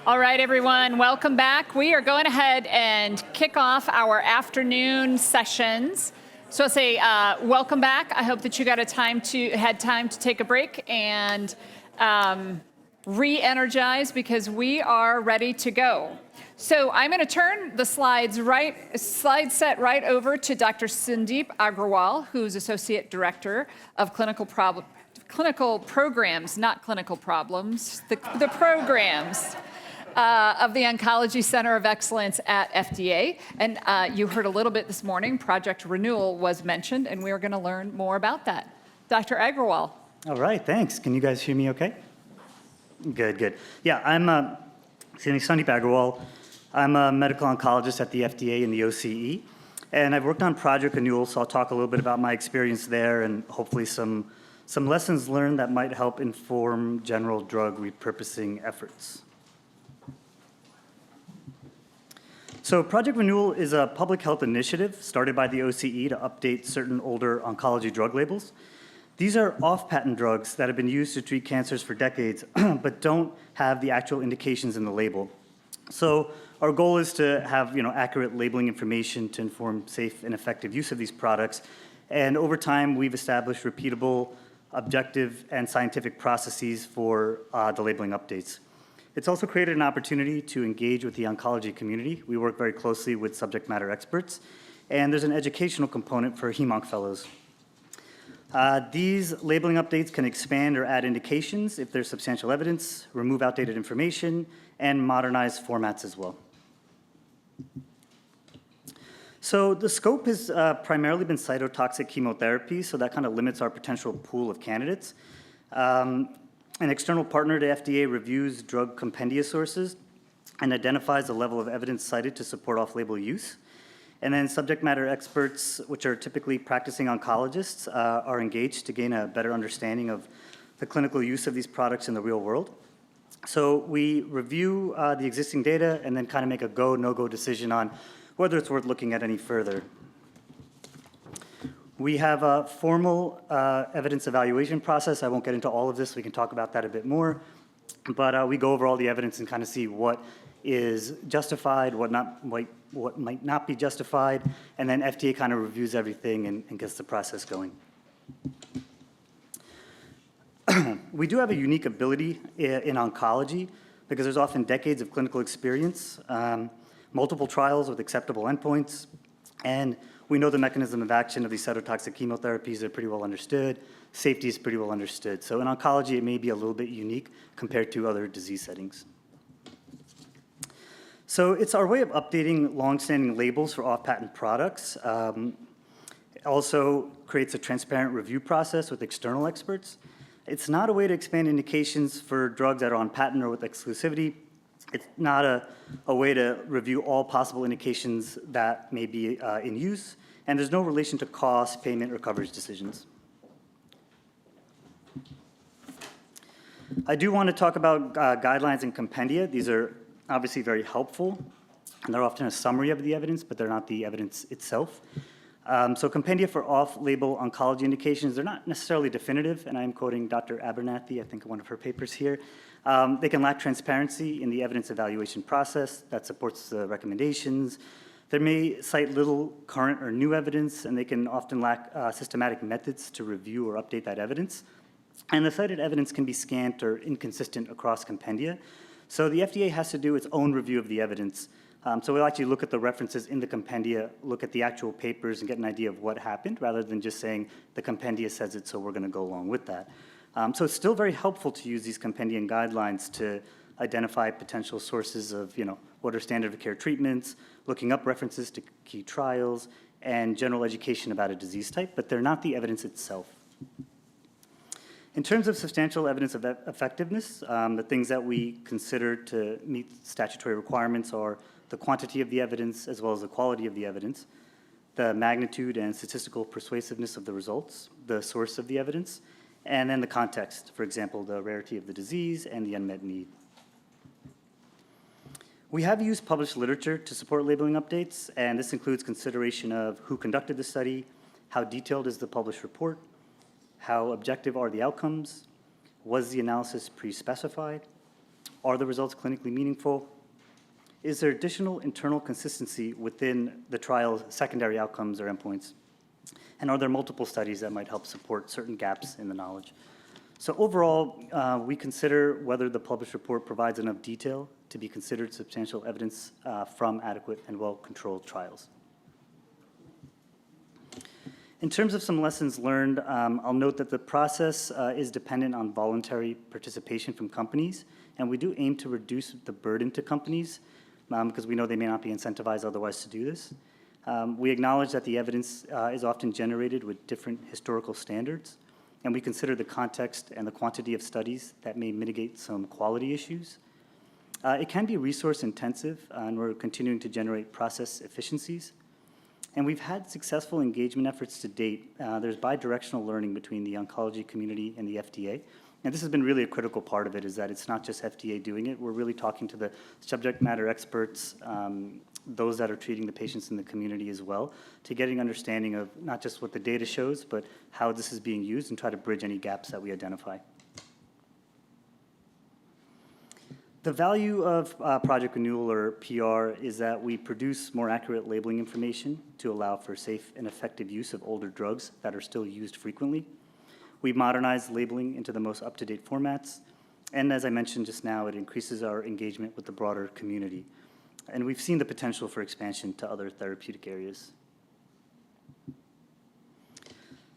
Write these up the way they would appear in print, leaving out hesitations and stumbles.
All right, everyone, welcome back. We are going ahead and kick off our afternoon sessions. So I'll say welcome back. I hope that you had time to take a break and re-energize because we are ready to go. So I'm going to turn the slide set right over to Dr. Sandeep Agrawal, who's Associate Director of Clinical Programs, not clinical problems, the programs. Of the Oncology Center of Excellence at FDA. And you heard a little bit this morning, Project Renewal was mentioned, and we are going to learn more about that. Dr. Agrawal. All right, thanks. Can you guys hear me okay? Good. Yeah, I'm Sandeep Agrawal. I'm a medical oncologist at the FDA and the OCE, and I've worked on Project Renewal, so I'll talk a little bit about my experience there and hopefully some lessons learned that might help inform general drug repurposing efforts. So Project Renewal is a public health initiative started by the OCE to update certain older oncology drug labels. These are off-patent drugs that have been used to treat cancers for decades, but don't have the actual indications in the label. So our goal is to have accurate labeling information to inform safe and effective use of these products. And over time, we've established repeatable, objective, and scientific processes for the labeling updates. It's also created an opportunity to engage with the oncology community. We work very closely with subject matter experts, and there's an educational component for HemOnc fellows. These labeling updates can expand or add indications if there's substantial evidence, remove outdated information, and modernize formats as well. So the scope has primarily been cytotoxic chemotherapy, so that kind of limits our potential pool of candidates. An external partner to FDA reviews drug compendia sources and identifies the level of evidence cited to support off-label use. And then subject matter experts, which are typically practicing oncologists, are engaged to gain a better understanding of the clinical use of these products in the real world. So we review the existing data and then kind of make a go, no-go decision on whether it's worth looking at any further. We have a formal evidence evaluation process. I won't get into all of this. We can talk about that a bit more. But we go over all the evidence and kind of see what is justified, what might not be justified, and then FDA kind of reviews everything and gets the process going. We do have a unique ability in oncology because there's often decades of clinical experience, multiple trials with acceptable endpoints, and we know the mechanism of action of these cytotoxic chemotherapies are pretty well understood. Safety is pretty well understood. So in oncology, it may be a little bit unique compared to other disease settings. So it's our way of updating long-standing labels for off-patent products. It also creates a transparent review process with external experts. It's not a way to expand indications for drugs that are on patent or with exclusivity. It's not a way to review all possible indications that may be in use, and there's no relation to cost, payment, or coverage decisions. I do want to talk about guidelines and compendia. These are obviously very helpful, and they're often a summary of the evidence, but they're not the evidence itself. So compendia for off-label oncology indications, they're not necessarily definitive, and I'm quoting Dr. Abernathy, I think, in one of her papers here. They can lack transparency in the evidence evaluation process that supports the recommendations. They may cite little current or new evidence, and they can often lack systematic methods to review or update that evidence. And the cited evidence can be scant or inconsistent across compendia. So the FDA has to do its own review of the evidence. So we'll actually look at the references in the compendia, look at the actual papers, and get an idea of what happened, rather than just saying the compendia says it, so we're going to go along with that. So it's still very helpful to use these compendium guidelines to identify potential sources of, what are standard of care treatments, looking up references to key trials, and general education about a disease type, but they're not the evidence itself. In terms of substantial evidence of effectiveness, the things that we consider to meet statutory requirements are the quantity of the evidence as well as the quality of the evidence, the magnitude and statistical persuasiveness of the results, the source of the evidence, and then the context, for example, the rarity of the disease and the unmet need. We have used published literature to support labeling updates, and this includes consideration of who conducted the study, how detailed is the published report, how objective are the outcomes, was the analysis pre-specified, Are the results clinically meaningful? Is there additional internal consistency within the trial's secondary outcomes or endpoints? And are there multiple studies that might help support certain gaps in the knowledge? So overall, we consider whether the published report provides enough detail to be considered substantial evidence from adequate and well-controlled trials. In terms of some lessons learned, I'll note that the process is dependent on voluntary participation from companies, and we do aim to reduce the burden to companies because we know they may not be incentivized otherwise to do this. We acknowledge that the evidence is often generated with different historical standards, and we consider the context and the quantity of studies that may mitigate some quality issues. It can be resource intensive, and we're continuing to generate process efficiencies. And we've had successful engagement efforts to date. There's bi-directional learning between the oncology community and the FDA. And this has been really a critical part of it, is that it's not just FDA doing it. We're really talking to the subject matter experts, those that are treating the patients in the community as well, to getting understanding of not just what the data shows, but how this is being used and try to bridge any gaps that we identify. The value of Project Renewal, or PR, is that we produce more accurate labeling information to allow for safe and effective use of older drugs that are still used frequently. We modernize labeling into the most up-to-date formats, and as I mentioned just now, it increases our engagement with the broader community. And we've seen the potential for expansion to other therapeutic areas.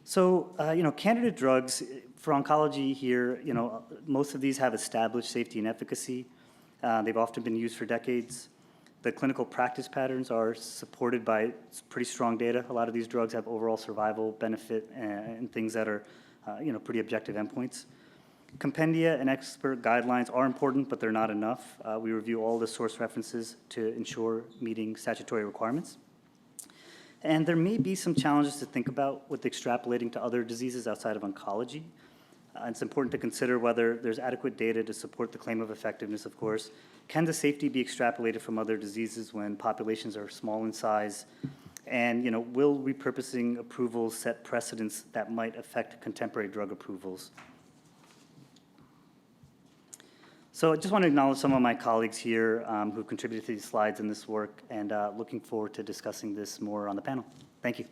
So, candidate drugs for oncology here, most of these have established safety and efficacy. They've often been used for decades. The clinical practice patterns are supported by pretty strong data. A lot of these drugs have overall survival benefit and things that are, pretty objective endpoints. Compendia and expert guidelines are important, but they're not enough. We review all the source references to ensure meeting statutory requirements. And there may be some challenges to think about with extrapolating to other diseases outside of oncology. It's important to consider whether there's adequate data to support the claim of effectiveness, of course. Can the safety be extrapolated from other diseases when populations are small in size? And will repurposing approvals set precedents that might affect contemporary drug approvals? So I just want to acknowledge some of my colleagues here who contributed to these slides and this work, and looking forward to discussing this more on the panel. Thank you.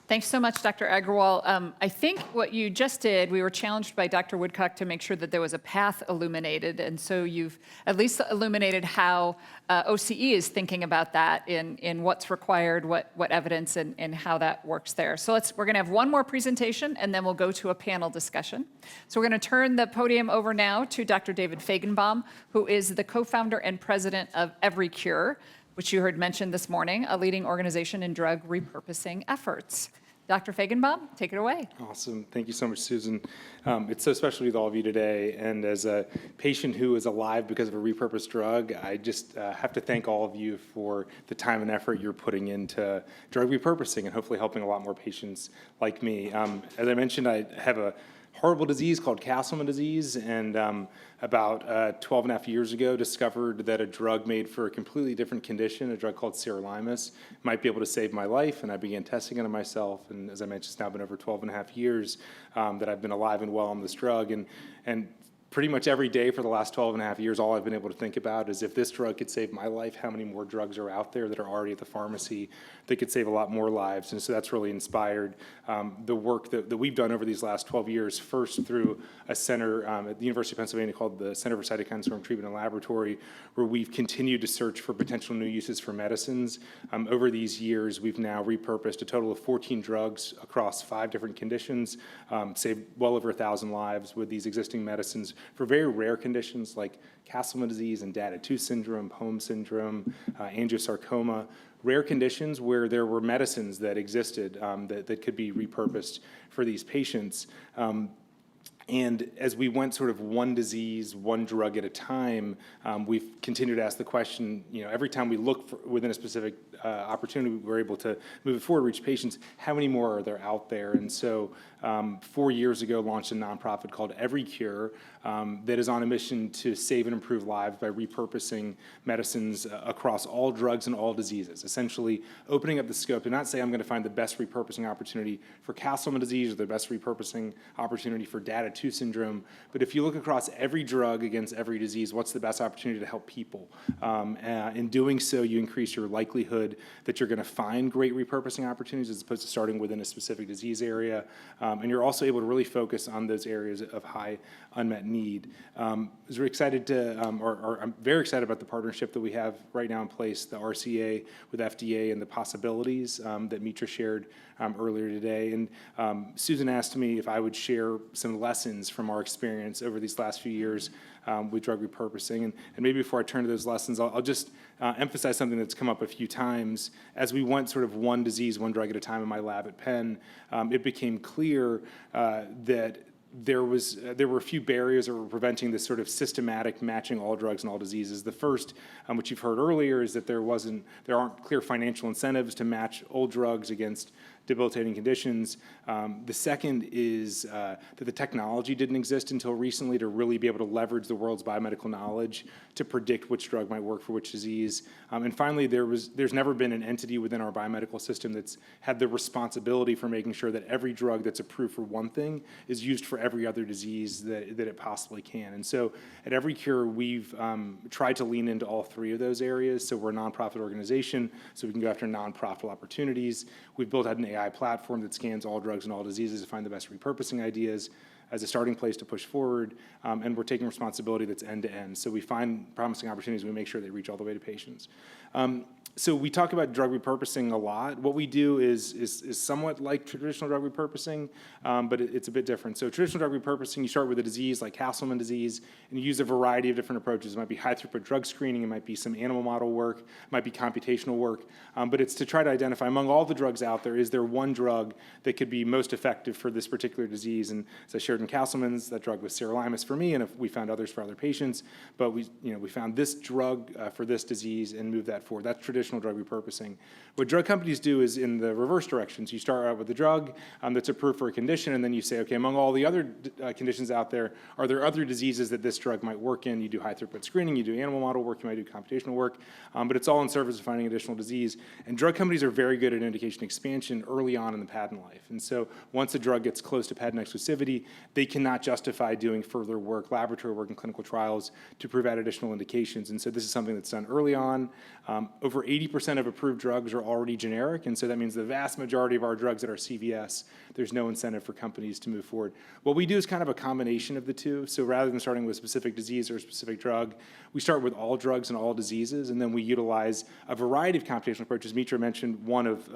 Thanks so much, Dr. Agrawal. I think what you just did, we were challenged by Dr. Woodcock to make sure that there was a path illuminated, and so you've at least illuminated how OCE is thinking about that in what's required, what evidence, and how that works there. So we're going to have one more presentation, and then we'll go to a panel discussion. So we're going to turn the podium over now to Dr. David Feigenbaum, who is the co-founder and president of EveryCure, which you heard mentioned this morning, a leading organization in drug repurposing efforts. Dr. Feigenbaum, take it away. Awesome. Thank you so much, Susan. It's so special to be with all of you today. And as a patient who is alive because of a repurposed drug, I just have to thank all of you for the time and effort you're putting into drug repurposing and hopefully helping a lot more patients like me. As I mentioned, I have a horrible disease called Castleman disease, and about 12 and a half years ago discovered that a drug made for a completely different condition, a drug called sirolimus, might be able to save my life, and I began testing it on myself, and as I mentioned, it's now been over 12 and a half years that I've been alive and well on this drug, and pretty much every day for the last 12 and a half years, all I've been able to think about is if this drug could save my life, how many more drugs are out there that are already at the pharmacy that could save a lot more lives. And so that's really inspired the work that we've done over these last 12 years, first through a center at the University of Pennsylvania called the Center for Cytokine Storm Treatment and Laboratory, where we've continued to search for potential new uses for medicines. Over these years, we've now repurposed a total of 14 drugs across 5 different conditions, saved well over 1,000 lives with these existing medicines for very rare conditions like Castleman disease and Data-2 syndrome, Pohm syndrome, angiosarcoma, rare conditions where there were medicines that existed that could be repurposed for these patients. And as we went sort of one disease, one drug at a time, we've continued to ask the question, every time we look within a specific opportunity, we're able to move it forward, reach patients, how many more are there out there? And so 4 years ago, launched a nonprofit called Every Cure that is on a mission to save and improve lives by repurposing medicines across all drugs and all diseases, essentially opening up the scope to not say I'm going to find the best repurposing opportunity for Castleman disease or the best repurposing opportunity for DATA2 syndrome, but if you look across every drug against every disease, what's the best opportunity to help people? In doing so, you increase your likelihood that you're going to find great repurposing opportunities as opposed to starting within a specific disease area, and you're also able to really focus on those areas of high unmet need. We're excited to, or I'm very excited about the partnership that we have right now in place, the RCA with FDA and the possibilities that Mitra shared earlier today. And Susan asked me if I would share some lessons from our experience over these last few years with drug repurposing. And maybe before I turn to those lessons, I'll just emphasize something that's come up a few times. As we went sort of one disease, one drug at a time in my lab at Penn, it became clear that there were a few barriers that were preventing this sort of systematic matching all drugs and all diseases. The first, which you've heard earlier, is that there aren't clear financial incentives to match old drugs against debilitating conditions. The second is that the technology didn't exist until recently to really be able to leverage the world's biomedical knowledge to predict which drug might work for which disease. And finally, there's never been an entity within our biomedical system that's had the responsibility for making sure that every drug that's approved for one thing is used for every other disease that it possibly can. And so at Every Cure, we've tried to lean into all three of those areas. So we're a nonprofit organization, so we can go after nonprofit opportunities. We've built out an AI platform that scans all drugs and all diseases to find the best repurposing ideas as a starting place to push forward, and we're taking responsibility that's end-to-end. So we find promising opportunities, we make sure they reach all the way to patients. So we talk about drug repurposing a lot. What we do is somewhat like traditional drug repurposing, but it's a bit different. So traditional drug repurposing, you start with a disease like Castleman disease, and you use a variety of different approaches. It might be high-throughput drug screening, it might be some animal model work, it might be computational work, but it's to try to identify among all the drugs out there, is there one drug that could be most effective for this particular disease? And as I shared in Castleman's, that drug was sirolimus for me, and we found others for other patients, but we found this drug for this disease and moved that forward. That's traditional drug repurposing. What drug companies do is in the reverse direction. So you start out with a drug that's approved for a condition, and then you say, okay, among all the other conditions out there, are there other diseases that this drug might work in? You do high-throughput screening, you do animal model work, you might do computational work, but it's all in service of finding additional disease. And drug companies are very good at indication expansion early on in the patent life. And so once a drug gets close to patent exclusivity, they cannot justify doing further work, laboratory work, and clinical trials to prove out additional indications. And so this is something that's done early on. Over 80% of approved drugs are already generic, and so that means the vast majority of our drugs that are CVS, there's no incentive for companies to move forward. What we do is kind of a combination of the two. So rather than starting with a specific disease or a specific drug, we start with all drugs and all diseases, and then we utilize a variety of computational approaches. Mitra mentioned one of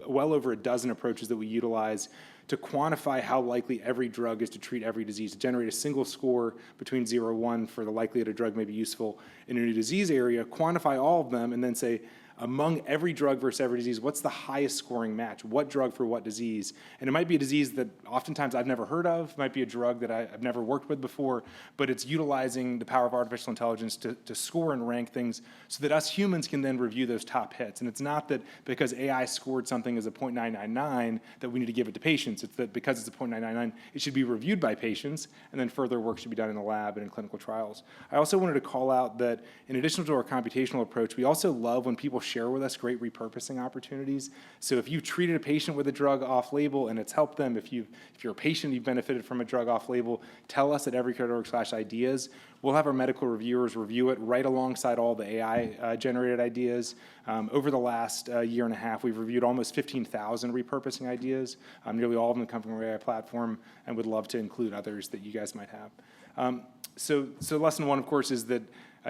well over a dozen approaches that we utilize to quantify how likely every drug is to treat every disease, to generate a single score between 0 and 1 for the likelihood a drug may be useful in a new disease area, quantify all of them, and then say, among every drug versus every disease, what's the highest scoring match? What drug for what disease? And it might be a disease that oftentimes I've never heard of, it might be a drug that I've never worked with before, but it's utilizing the power of artificial intelligence to score and rank things so that us humans can then review those top hits. And it's not that because AI scored something as a 0.999 that we need to give it to patients. It's that because it's a 0.999, it should be reviewed by patients, and then further work should be done in the lab and in clinical trials. I also wanted to call out that in addition to our computational approach, we also love when people share with us great repurposing opportunities. So if you've treated a patient with a drug off-label and it's helped them, if you're a patient, you've benefited from a drug off-label, tell us at everycare.org/ideas. We'll have our medical reviewers review it right alongside all the AI-generated ideas. Over the last year and a half, we've reviewed almost 15,000 repurposing ideas. Nearly all of them come from our AI platform, and would love to include others that you guys might have. So lesson one, of course, is that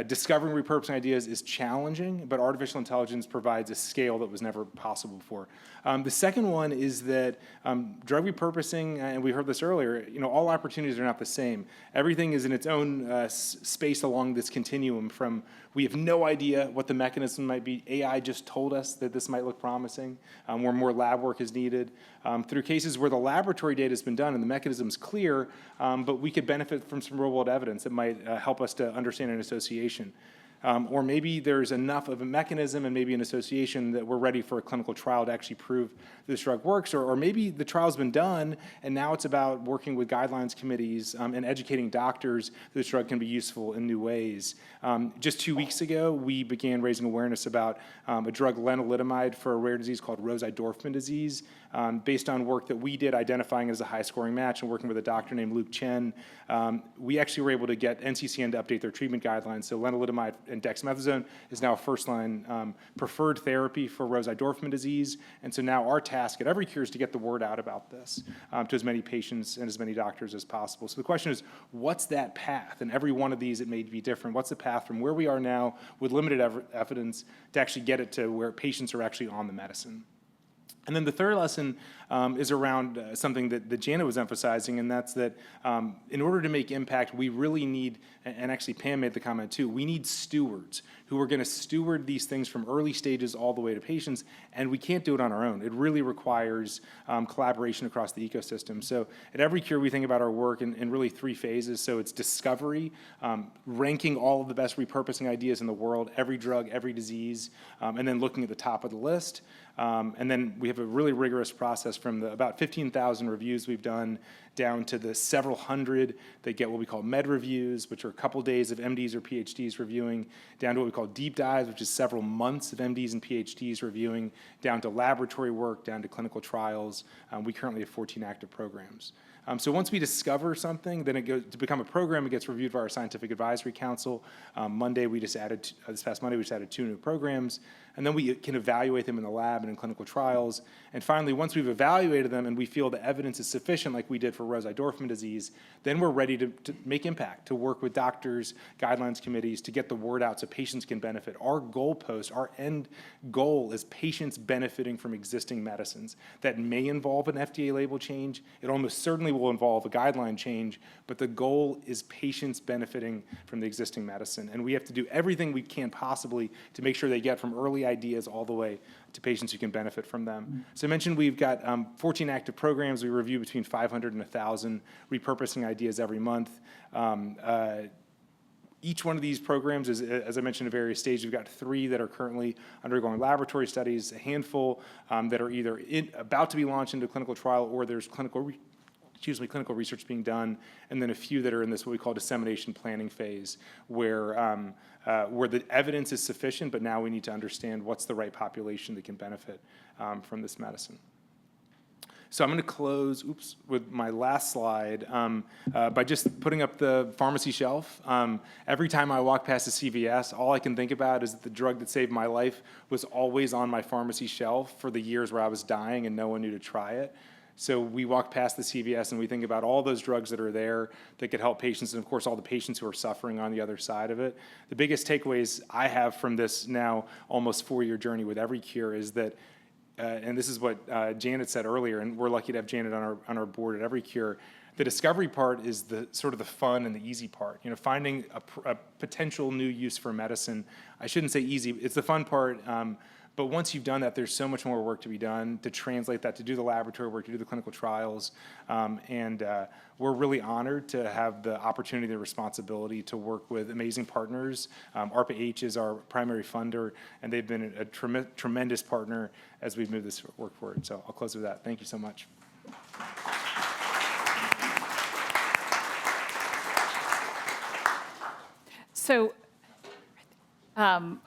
discovering repurposing ideas is challenging, but artificial intelligence provides a scale that was never possible before. The second one is that drug repurposing, and we heard this earlier, all opportunities are not the same. Everything is in its own space along this continuum from we have no idea what the mechanism might be. AI just told us that this might look promising, where more lab work is needed, through cases where the laboratory data has been done and the mechanism is clear, but we could benefit from some real-world evidence that might help us to understand an association. Or maybe there's enough of a mechanism and maybe an association that we're ready for a clinical trial to actually prove this drug works. Or maybe the trial's been done and now it's about working with guidelines committees and educating doctors that this drug can be useful in new ways. Just 2 weeks ago, we began raising awareness about a drug lenalidomide for a rare disease called Rosa-Dorfman disease, based on work that we did identifying as a high-scoring match and working with a doctor named Luke Chen. We actually were able to get NCCN to update their treatment guidelines. So lenalidomide and dexamethasone is now a first-line preferred therapy for Rosa-Dorfman disease. And so now our task at Every Cure is to get the word out about this to as many patients and as many doctors as possible. So the question is, what's that path? And every one of these, it may be different. What's the path from where we are now with limited evidence to actually get it to where patients are actually on the medicine? And then the third lesson is around something that Janet was emphasizing, and that's that in order to make impact, we really need, and actually Pam made the comment too, we need stewards who are going to steward these things from early stages all the way to patients, and we can't do it on our own. It really requires collaboration across the ecosystem. So at Every Cure, we think about our work in really 3 phases. So it's discovery, ranking all of the best repurposing ideas in the world, every drug, every disease, and then looking at the top of the list. And then we have a really rigorous process from the about 15,000 reviews we've done down to the several hundred that get what we call med reviews, which are a couple days of MDs or PhDs reviewing, down to what we call deep dives, which is several months of MDs and PhDs reviewing, down to laboratory work, down to clinical trials. We currently have 14 active programs. So once we discover something, then it goes to become a program. It gets reviewed by our Scientific Advisory Council. This past Monday, we just added 2 new programs. And then we can evaluate them in the lab and in clinical trials. And finally, once we've evaluated them and we feel the evidence is sufficient, like we did for Rosa-Dorfman disease, then we're ready to make impact, to work with doctors, guidelines committees, to get the word out so patients can benefit. Our goalpost, our end goal is patients benefiting from existing medicines. That may involve an FDA label change. It almost certainly will involve a guideline change, but the goal is patients benefiting from the existing medicine. And we have to do everything we can possibly to make sure they get from early ideas all the way to patients who can benefit from them. So I mentioned we've got 14 active programs. We review between 500 and 1,000 repurposing ideas every month. Each one of these programs is, as I mentioned, at various stages. We've got 3 that are currently undergoing laboratory studies, a handful that are either about to be launched into clinical trial or there's clinical research being done, and then a few that are in this what we call dissemination planning phase, where the evidence is sufficient, but now we need to understand what's the right population that can benefit from this medicine. So I'm going to close, with my last slide by just putting up the pharmacy shelf. Every time I walk past a CVS, all I can think about is that the drug that saved my life was always on my pharmacy shelf for the years where I was dying and no one knew to try it. So we walk past the CVS and we think about all those drugs that are there that could help patients, and of course all the patients who are suffering on the other side of it. The biggest takeaways I have from this now almost 4-year journey with Every Cure is that, and this is what Janet said earlier, and we're lucky to have Janet on our board at Every Cure. The discovery part is the sort of the fun and the easy part. Finding a potential new use for medicine. I shouldn't say easy. It's the fun part. But once you've done that, there's so much more work to be done to translate that, to do the laboratory work, to do the clinical trials. And we're really honored to have the opportunity, the responsibility to work with amazing partners. ARPA-H is our primary funder, and they've been a tremendous partner as we've moved this work forward. So I'll close with that. Thank you so much. So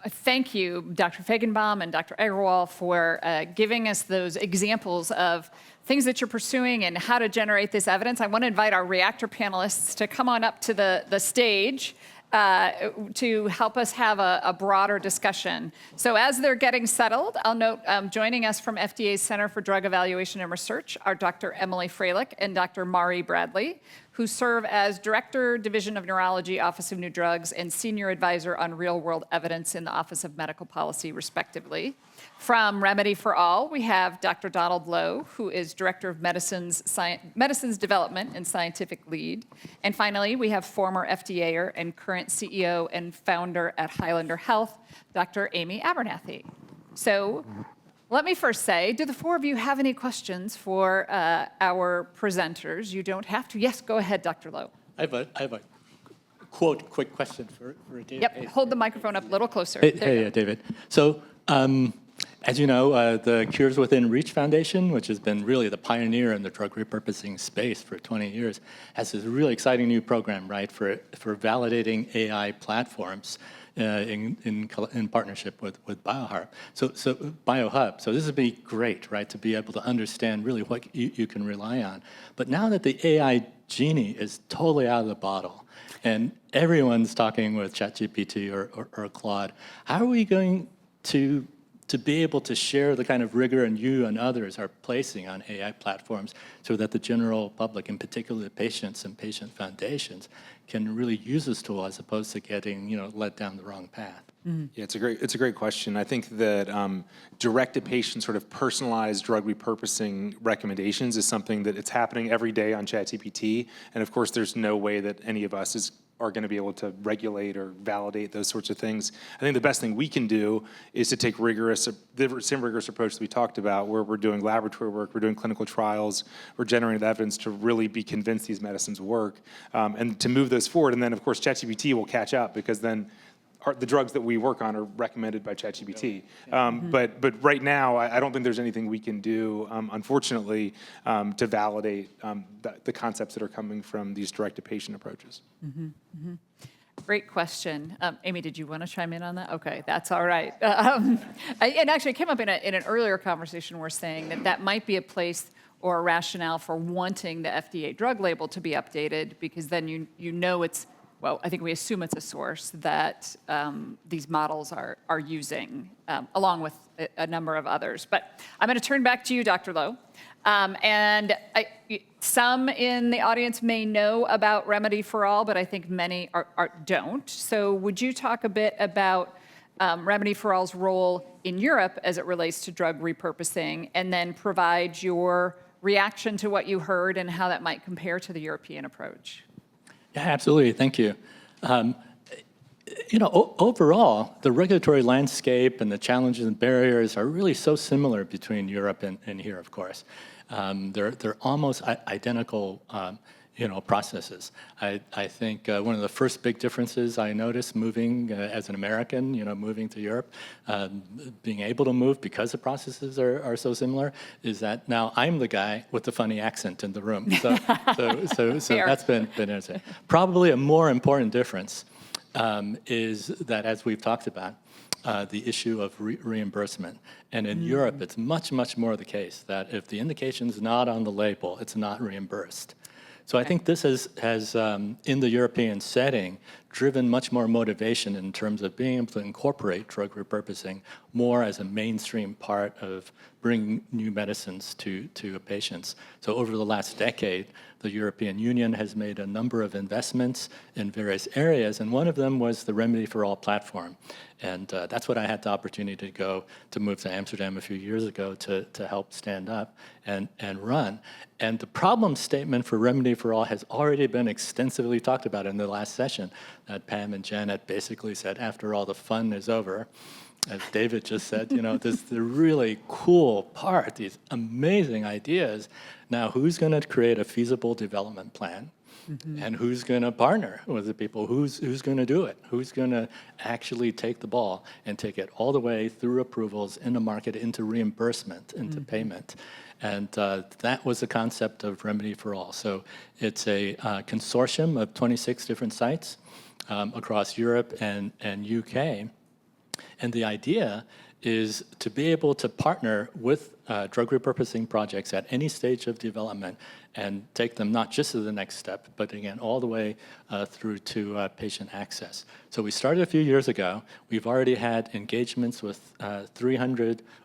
thank you, Dr. Feigenbaum and Dr. Agarwal, for giving us those examples of things that you're pursuing and how to generate this evidence. I want to invite our reactor panelists to come on up to the stage to help us have a broader discussion. So as they're getting settled, I'll note joining us from FDA's Center for Drug Evaluation and Research are Dr. Emily Freilich and Dr. Mari Bradley, who serve as Director, Division of Neurology, Office of New Drugs, and Senior Advisor on Real-World Evidence in the Office of Medical Policy, respectively. From Remedy for All, we have Dr. Donald Lowe, who is Director of Medicines Development and Scientific Lead. And finally, we have former FDAer and current CEO and founder at Highlander Health, Dr. Amy Abernathy. So let me first say, do the four of you have any questions for our presenters? You don't have to. Yes, go ahead, Dr. Lowe. I have a quick question for David. Yep, hold the microphone up a little closer. Hey, David. So, as you know, the Cures Within Reach Foundation, which has been really the pioneer in the drug repurposing space for 20 years, has this really exciting new program, right, for validating AI platforms in partnership with BioHub. BioHub. So this would be great, right, to be able to understand really what you can rely on. But now that the AI genie is totally out of the bottle, and everyone's talking with ChatGPT or Claude, how are we going to be able to share the kind of rigor and you and others are placing on AI platforms so that the general public, in particular the patients and patient foundations, can really use this tool as opposed to getting led down the wrong path? Yeah, it's a great question. I think that direct-to-patient sort of personalized drug repurposing recommendations is something that it's happening every day on ChatGPT, and of course there's no way that any of us are going to be able to regulate or validate those sorts of things. I think the best thing we can do is to take the same rigorous approach that we talked about, where we're doing laboratory work, we're doing clinical trials, we're generating the evidence to really be convinced these medicines work, and to move those forward. And then, of course, ChatGPT will catch up because then the drugs that we work on are recommended by ChatGPT. But right now, I don't think there's anything we can do, unfortunately, to validate the concepts that are coming from these direct-to-patient approaches. Great question. Amy, did you want to chime in on that? Okay, that's all right. And actually, it came up in an earlier conversation. We're saying that might be a place or a rationale for wanting the FDA drug label to be updated, because then you know it's, well, I think we assume it's a source that these models are using, along with a number of others. But I'm going to turn back to you, Dr. Lowe. Some in the audience may know about Remedy for All, but I think many don't. So would you talk a bit about Remedy for All's role in Europe as it relates to drug repurposing, and then provide your reaction to what you heard and how that might compare to the European approach? Yeah, absolutely. Thank you. Overall, the regulatory landscape and the challenges and barriers are really so similar between Europe and here, of course. They're almost identical, processes. I think one of the first big differences I noticed moving as an American, moving to Europe, being able to move because the processes are so similar, is that now I'm the guy with the funny accent in the room. So that's been interesting. Probably a more important difference is that, as we've talked about, the issue of reimbursement. And in Europe, it's much, much more the case that if the indication's not on the label, it's not reimbursed. So I think this has in the European setting, driven much more motivation in terms of being able to incorporate drug repurposing more as a mainstream part of bringing new medicines to patients. So over the last decade, the European Union has made a number of investments in various areas, and one of them was the Remedy for All platform. And that's what I had the opportunity to move to Amsterdam a few years ago to help stand up and run. And the problem statement for Remedy for All has already been extensively talked about in the last session. That Pam and Janet basically said, after all the fun is over, as David just said, this is the really cool part, these amazing ideas. Now, who's going to create a feasible development plan? And who's going to partner with the people? Who's going to do it? Who's going to actually take the ball and take it all the way through approvals, into market, into reimbursement, into payment? And that was the concept of Remedy for All. So it's a consortium of 26 different sites across Europe and UK. And the idea is to be able to partner with drug repurposing projects at any stage of development and take them not just to the next step, but again, all the way through to patient access. So we started a few years ago. We've already had engagements with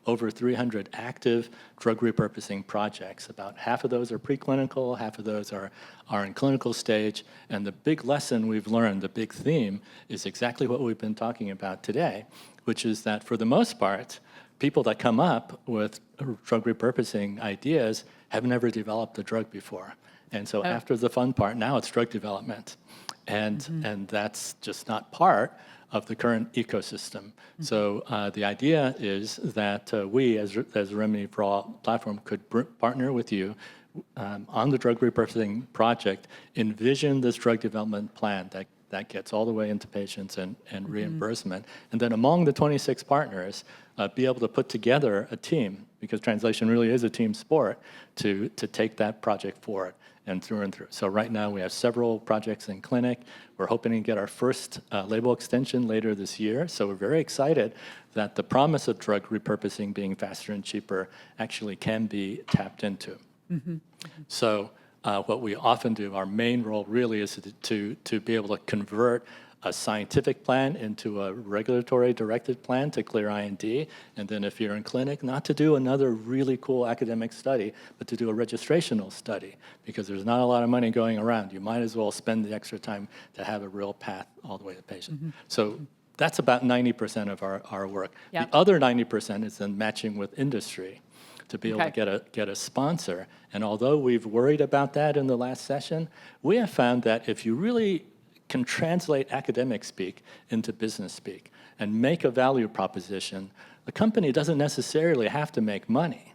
over 300 active drug repurposing projects. About half of those are preclinical, half of those are in clinical stage. And the big lesson we've learned, the big theme, is exactly what we've been talking about today, which is that for the most part, people that come up with drug repurposing ideas have never developed a drug before. And so after the fun part, now it's drug development. And that's just not part of the current ecosystem. So the idea is that we, as a Remedy for All platform, could partner with you on the drug repurposing project, envision this drug development plan that gets all the way into patients and reimbursement. And then among the 26 partners, be able to put together a team, because translation really is a team sport, to take that project forward and through. So right now we have several projects in clinic. We're hoping to get our first label extension later this year. So we're very excited that the promise of drug repurposing being faster and cheaper actually can be tapped into. So what we often do, our main role really is to be able to convert a scientific plan into a regulatory directed plan to clear IND, and then if you're in clinic, not to do another really cool academic study, but to do a registrational study, because there's not a lot of money going around. You might as well spend the extra time to have a real path all the way to patient. So that's about 90% of our work. Yep. The other 90% is then matching with industry to be able to get a sponsor. And although we've worried about that in the last session, we have found that if you really can translate academic speak into business speak and make a value proposition, the company doesn't necessarily have to make money.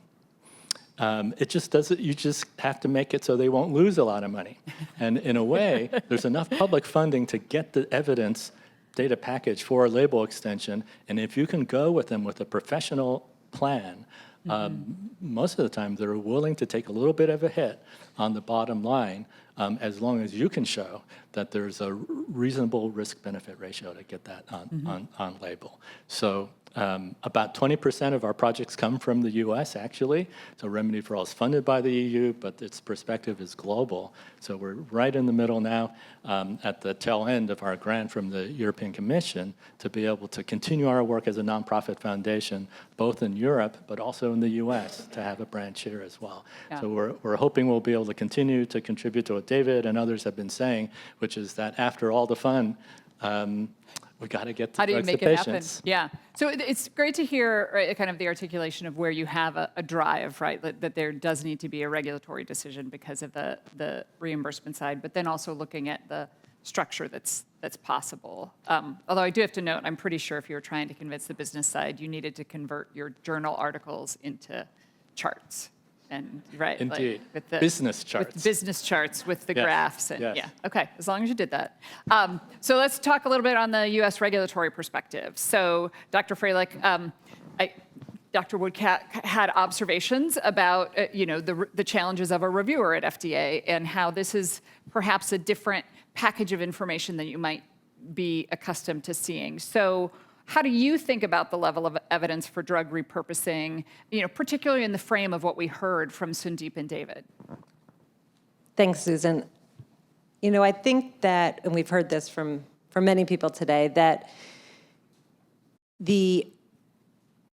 It just doesn't, you just have to make it so they won't lose a lot of money. And in a way, there's enough public funding to get the evidence data package for a label extension. And if you can go with them with a professional plan, most of the time they're willing to take a little bit of a hit on the bottom line, as long as you can show that there's a reasonable risk-benefit ratio to get that on label. So about 20% of our projects come from the US, actually. So Remedy for All is funded by the EU, but its perspective is global. So we're right in the middle now at the tail end of our grant from the European Commission to be able to continue our work as a nonprofit foundation, both in Europe, but also in the US, to have a branch here as well. Yeah. So we're hoping we'll be able to continue to contribute to what David and others have been saying, which is that after all the fun, we got to get the How do you drugs to make it happen? patients. Yeah. So it's great to hear, right, kind of the articulation of where you have a drive, right, that there does need to be a regulatory decision because of the reimbursement side, but then also looking at the structure that's possible. Although I do have to note, I'm pretty sure if you were trying to convince the business side, you needed to convert your journal articles into charts. And right, Indeed. like with the Business charts. with business charts with the Yes, graphs, and yes. yeah, okay, as long as you did that. So let's talk a little bit on the U.S. regulatory perspective. So, Dr. Freilich, Dr. Woodcat had observations about the challenges of a reviewer at FDA and how this is perhaps a different package of information than you might be accustomed to seeing. So, how do you think about the level of evidence for drug repurposing, particularly in the frame of what we heard from Sundeep and David? Thanks, Susan. I think that, and we've heard this from many people today, that the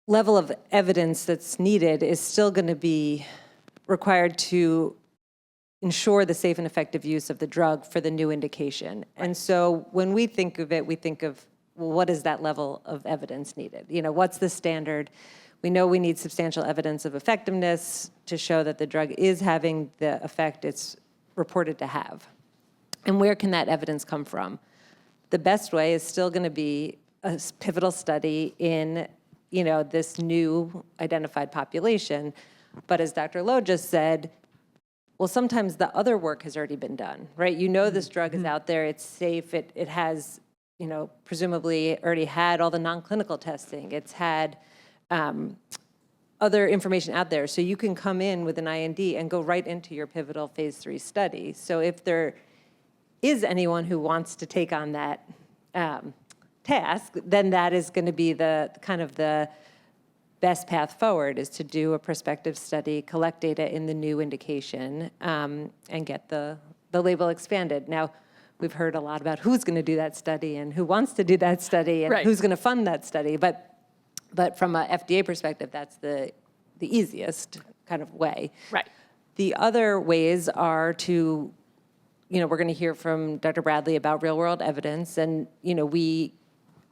level of evidence that's needed is still going to be required to ensure the safe and effective use of the drug for the new indication. And so when we think of it, we think of, well, what is that level of evidence needed? What's the standard? We know we need substantial evidence of effectiveness to show that the drug is having the effect it's reported to have. And where can that evidence come from? The best way is still going to be a pivotal study in, this new identified population. But as Dr. Lowe just said, well, sometimes the other work has already been done, right? This drug is out there, it's safe, it has, presumably already had all the non-clinical testing. It's had other information out there. So you can come in with an IND and go right into your pivotal phase 3 study. So if there is anyone who wants to take on that task, then that is going to be the kind of the best path forward is to do a prospective study, collect data in the new indication, and get the label expanded. Now, we've heard a lot about who's going to do that study and who wants to do that study and Right. who's going to fund that study. But from a FDA perspective, that's the easiest kind of way. Right. The other ways are to, we're going to hear from Dr. Bradley about real-world evidence, and, we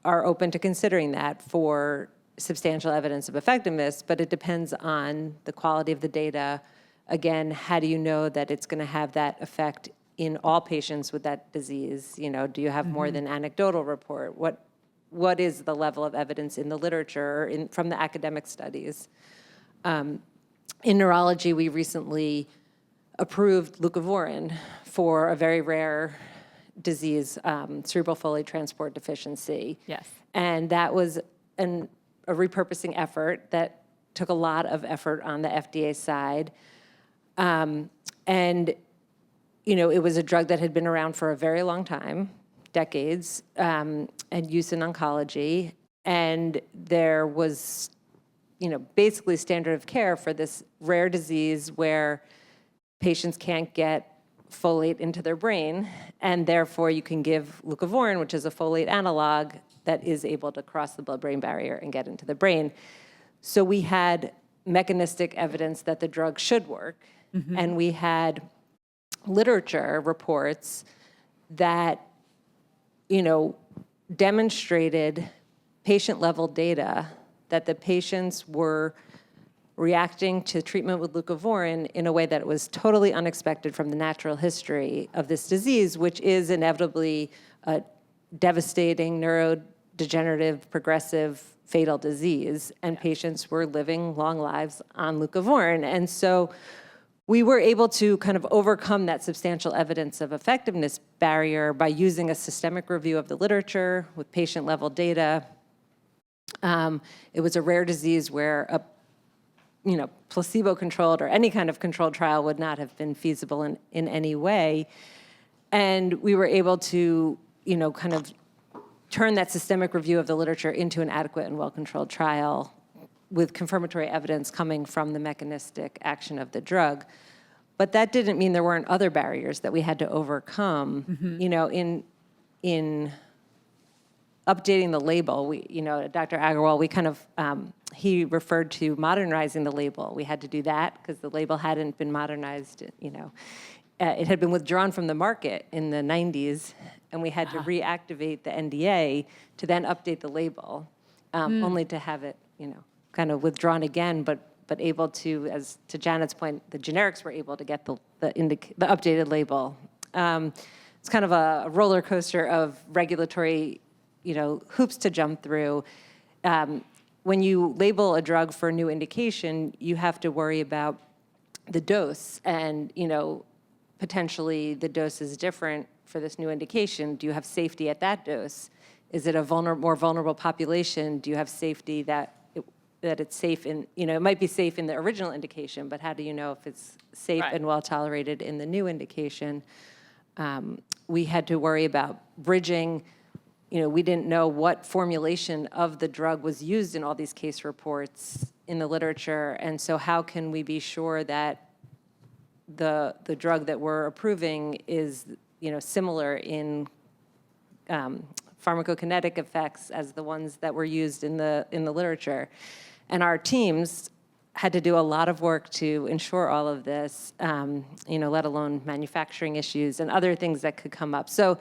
are open to considering that for substantial evidence of effectiveness, but it depends on the quality of the data. Again, how do you know that it's going to have that effect in all patients with that disease? Do you have more than anecdotal report? What is the level of evidence in the literature from the academic studies? In neurology, we recently approved leucovorin for a very rare disease, cerebral folate transport deficiency. Yes. And that was a repurposing effort that took a lot of effort on the FDA side. And, it was a drug that had been around for a very long time, decades, and used in oncology. And there was, basically standard of care for this rare disease where patients can't get folate into their brain, and therefore you can give leucovorin, which is a folate analog that is able to cross the blood-brain barrier and get into the brain. So we had mechanistic evidence that the drug should work, and we had literature reports that, demonstrated patient-level data that the patients were reacting to treatment with leucovorin in a way that was totally unexpected from the natural history of this disease, which is inevitably a devastating neurodegenerative, progressive, fatal disease, and patients were living long lives on leucovorin. And so we were able to kind of overcome that substantial evidence of effectiveness barrier by using a systemic review of the literature with patient-level data. It was a rare disease where a placebo-controlled or any kind of controlled trial would not have been feasible in any way. And we were able to, kind of turn that systemic review of the literature into an adequate and well-controlled trial with confirmatory evidence coming from the mechanistic action of the drug. But that didn't mean there weren't other barriers that we had to overcome. In updating the label, Dr. Agarwal, we kind of, he referred to modernizing the label. We had to do that because the label hadn't been modernized, it had been withdrawn from the market in the 90s, and we had to reactivate the NDA to then update the label, only to have it, kind of withdrawn again, but able to, as to Janet's point, the generics were able to get the updated label. It's kind of a roller coaster of regulatory, hoops to jump through. When you label a drug for a new indication, you have to worry about the dose, and potentially the dose is different for this new indication. Do you have safety at that dose? Is it a more vulnerable population? Do you have safety that it's safe in, it might be safe in the original indication, but how do you know if it's safe and well tolerated in the new indication? We had to worry about bridging. We didn't know what formulation of the drug was used in all these case reports in the literature, and so how can we be sure that the drug that we're approving is, similar in pharmacokinetic effects as the ones that were used in the literature? And our teams had to do a lot of work to ensure all of this, let alone manufacturing issues and other things that could come up. So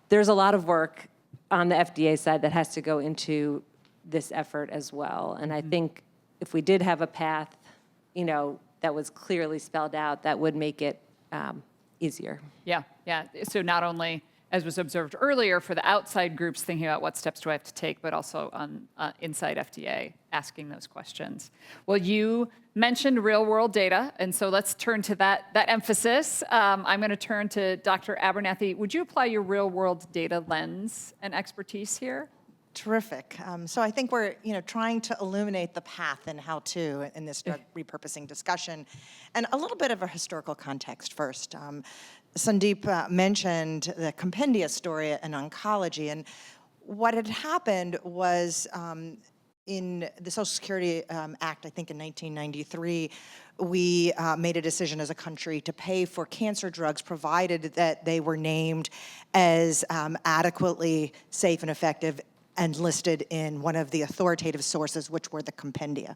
there's a lot of work on the FDA side that has to go into this effort as well. And I think if we did have a path, that was clearly spelled out, that would make it easier. Yeah. So not only, as was observed earlier, for the outside groups thinking about what steps do I have to take, but also on inside FDA asking those questions. Well, you mentioned real-world data, and so let's turn to that emphasis. I'm going to turn to Dr. Abernathy. Would you apply your real-world data lens and expertise here? Terrific. So I think we're, trying to illuminate the path and how-to in this drug repurposing discussion. And a little bit of a historical context first. Sandeep mentioned the compendia story in oncology, and what had happened was in the Social Security Act, I think in 1993, we made a decision as a country to pay for cancer drugs provided that they were named as adequately safe and effective and listed in one of the authoritative sources, which were the compendia.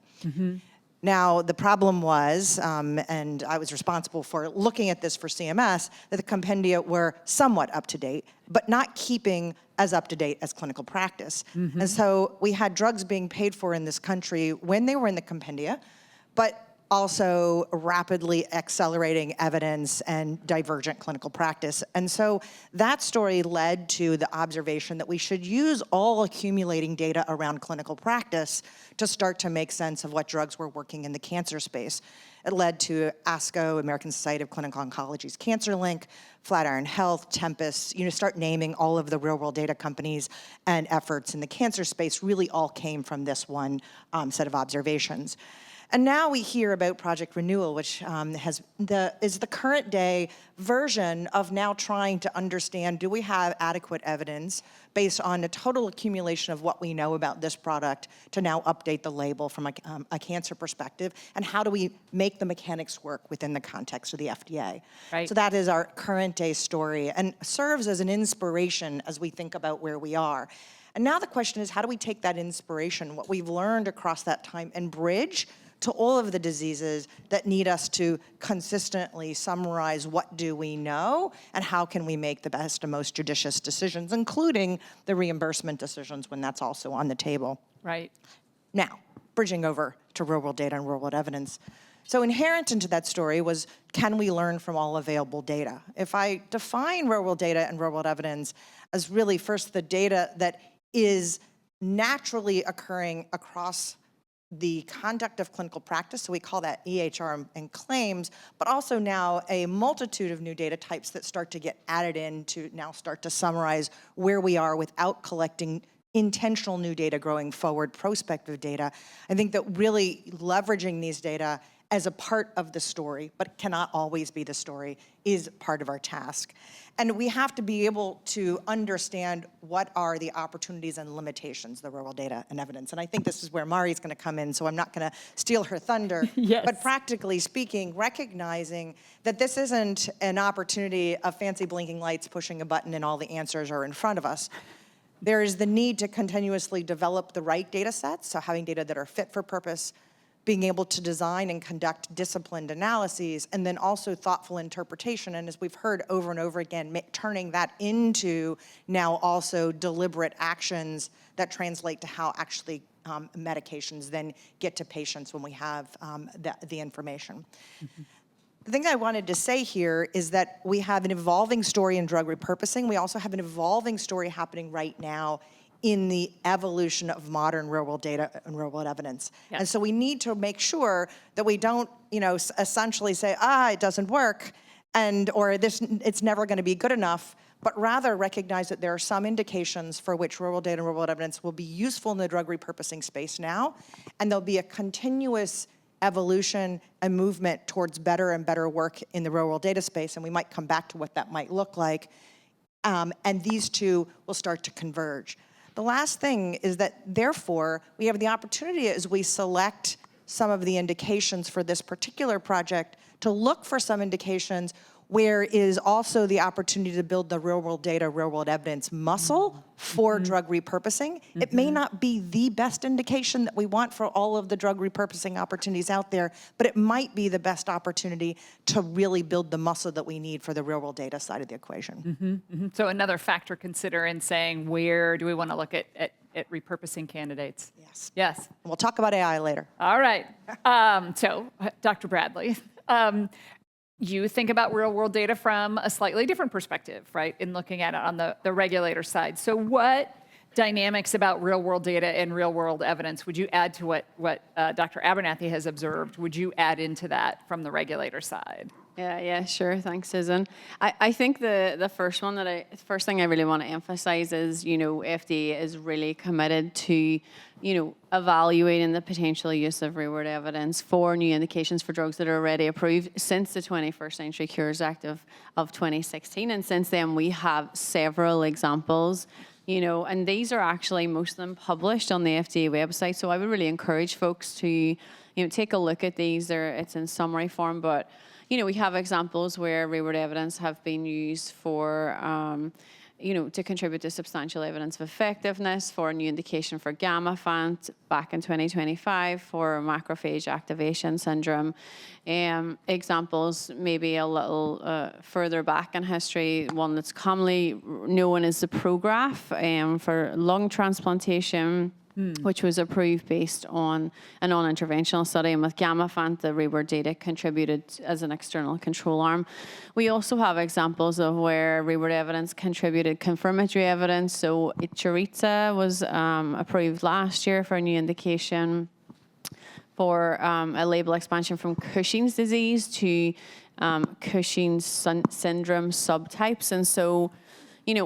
Now, the problem was, and I was responsible for looking at this for CMS, that the compendia were somewhat up to date, but not keeping as up to date as clinical practice. And so we had drugs being paid for in this country when they were in the compendia, but also rapidly accelerating evidence and divergent clinical practice. And so that story led to the observation that we should use all accumulating data around clinical practice to start to make sense of what drugs were working in the cancer space. It led to ASCO, American Society of Clinical Oncology's Cancer Link, Flatiron Health, Tempus, start naming all of the real-world data companies and efforts in the cancer space really all came from this one set of observations. And now we hear about Project Renewal, which is the current day version of now trying to understand, do we have adequate evidence based on a total accumulation of what we know about this product to now update the label from a cancer perspective, and how do we make the mechanics work within the context of the FDA? Right. So that is our current day story and serves as an inspiration as we think about where we are. And now the question is, how do we take that inspiration, what we've learned across that time, and bridge to all of the diseases that need us to consistently summarize what do we know and how can we make the best and most judicious decisions, including the reimbursement decisions when that's also on the table. Right. Now, bridging over to real-world data and real-world evidence. So inherent into that story was, can we learn from all available data? If I define real-world data and real-world evidence as really first the data that is naturally occurring across the conduct of clinical practice, so we call that EHR and claims, but also now a multitude of new data types that start to get added in to now start to summarize where we are without collecting intentional new data growing forward, prospective data. I think that really leveraging these data as a part of the story, but cannot always be the story, is part of our task. And we have to be able to understand what are the opportunities and limitations of the real-world data and evidence. And I think this is where Mari's going to come in, so I'm not going to steal her thunder. Yes. But practically speaking, recognizing that this isn't an opportunity of fancy blinking lights, pushing a button, and all the answers are in front of us. There is the need to continuously develop the right data sets, so having data that are fit for purpose, being able to design and conduct disciplined analyses, and then also thoughtful interpretation. And as we've heard over and over again, turning that into now also deliberate actions that translate to how actually medications then get to patients when we have the information. The thing I wanted to say here is that we have an evolving story in drug repurposing. We also have an evolving story happening right now in the evolution of modern real-world data and real-world evidence. Yes. And so we need to make sure that we don't, essentially say, it doesn't work, or it's never going to be good enough, but rather recognize that there are some indications for which real-world data and real-world evidence will be useful in the drug repurposing space now, and there'll be a continuous evolution and movement towards better and better work in the real-world data space, and we might come back to what that might look like, and these two will start to converge. The last thing is that, therefore, we have the opportunity as we select some of the indications for this particular project to look for some indications where is also the opportunity to build the real-world data, real-world evidence muscle for drug repurposing. It may not be the best indication that we want for all of the drug repurposing opportunities out there, but it might be the best opportunity to really build the muscle that we need for the real-world data side of the equation. So another factor consider in saying, where do we want to look at repurposing candidates? Yes. Yes. We'll talk about AI later. All right. So, Dr. Bradley, you think about real-world data from a slightly different perspective, right, in looking at it on the regulator side. So what dynamics about real-world data and real-world evidence would you add to what Dr. Abernathy has observed? Would you add into that from the regulator side? Yeah, sure. Thanks, Susan. I think the first thing I really want to emphasize is, FDA is really committed to, evaluating the potential use of real-world evidence for new indications for drugs that are already approved since the 21st Century Cures Act of 2016. And since then, we have several examples And these are actually, most of them published on the FDA website. So I would really encourage folks to, take a look at these. It's in summary form, but, we have examples where real-world evidence have been used for, to contribute to substantial evidence of effectiveness for a new indication for Gamma-Fant back in 2025 for macrophage activation syndrome. Examples maybe a little further back in history, one that's commonly known as the Prograph for lung transplantation, which was approved based on a non-interventional study. And with Gamma-Fant, the real-world data contributed as an external control arm. We also have examples of where real-world evidence contributed confirmatory evidence. So Choriza was approved last year for a new indication for a label expansion from Cushing's disease to Cushing's syndrome subtypes. And so,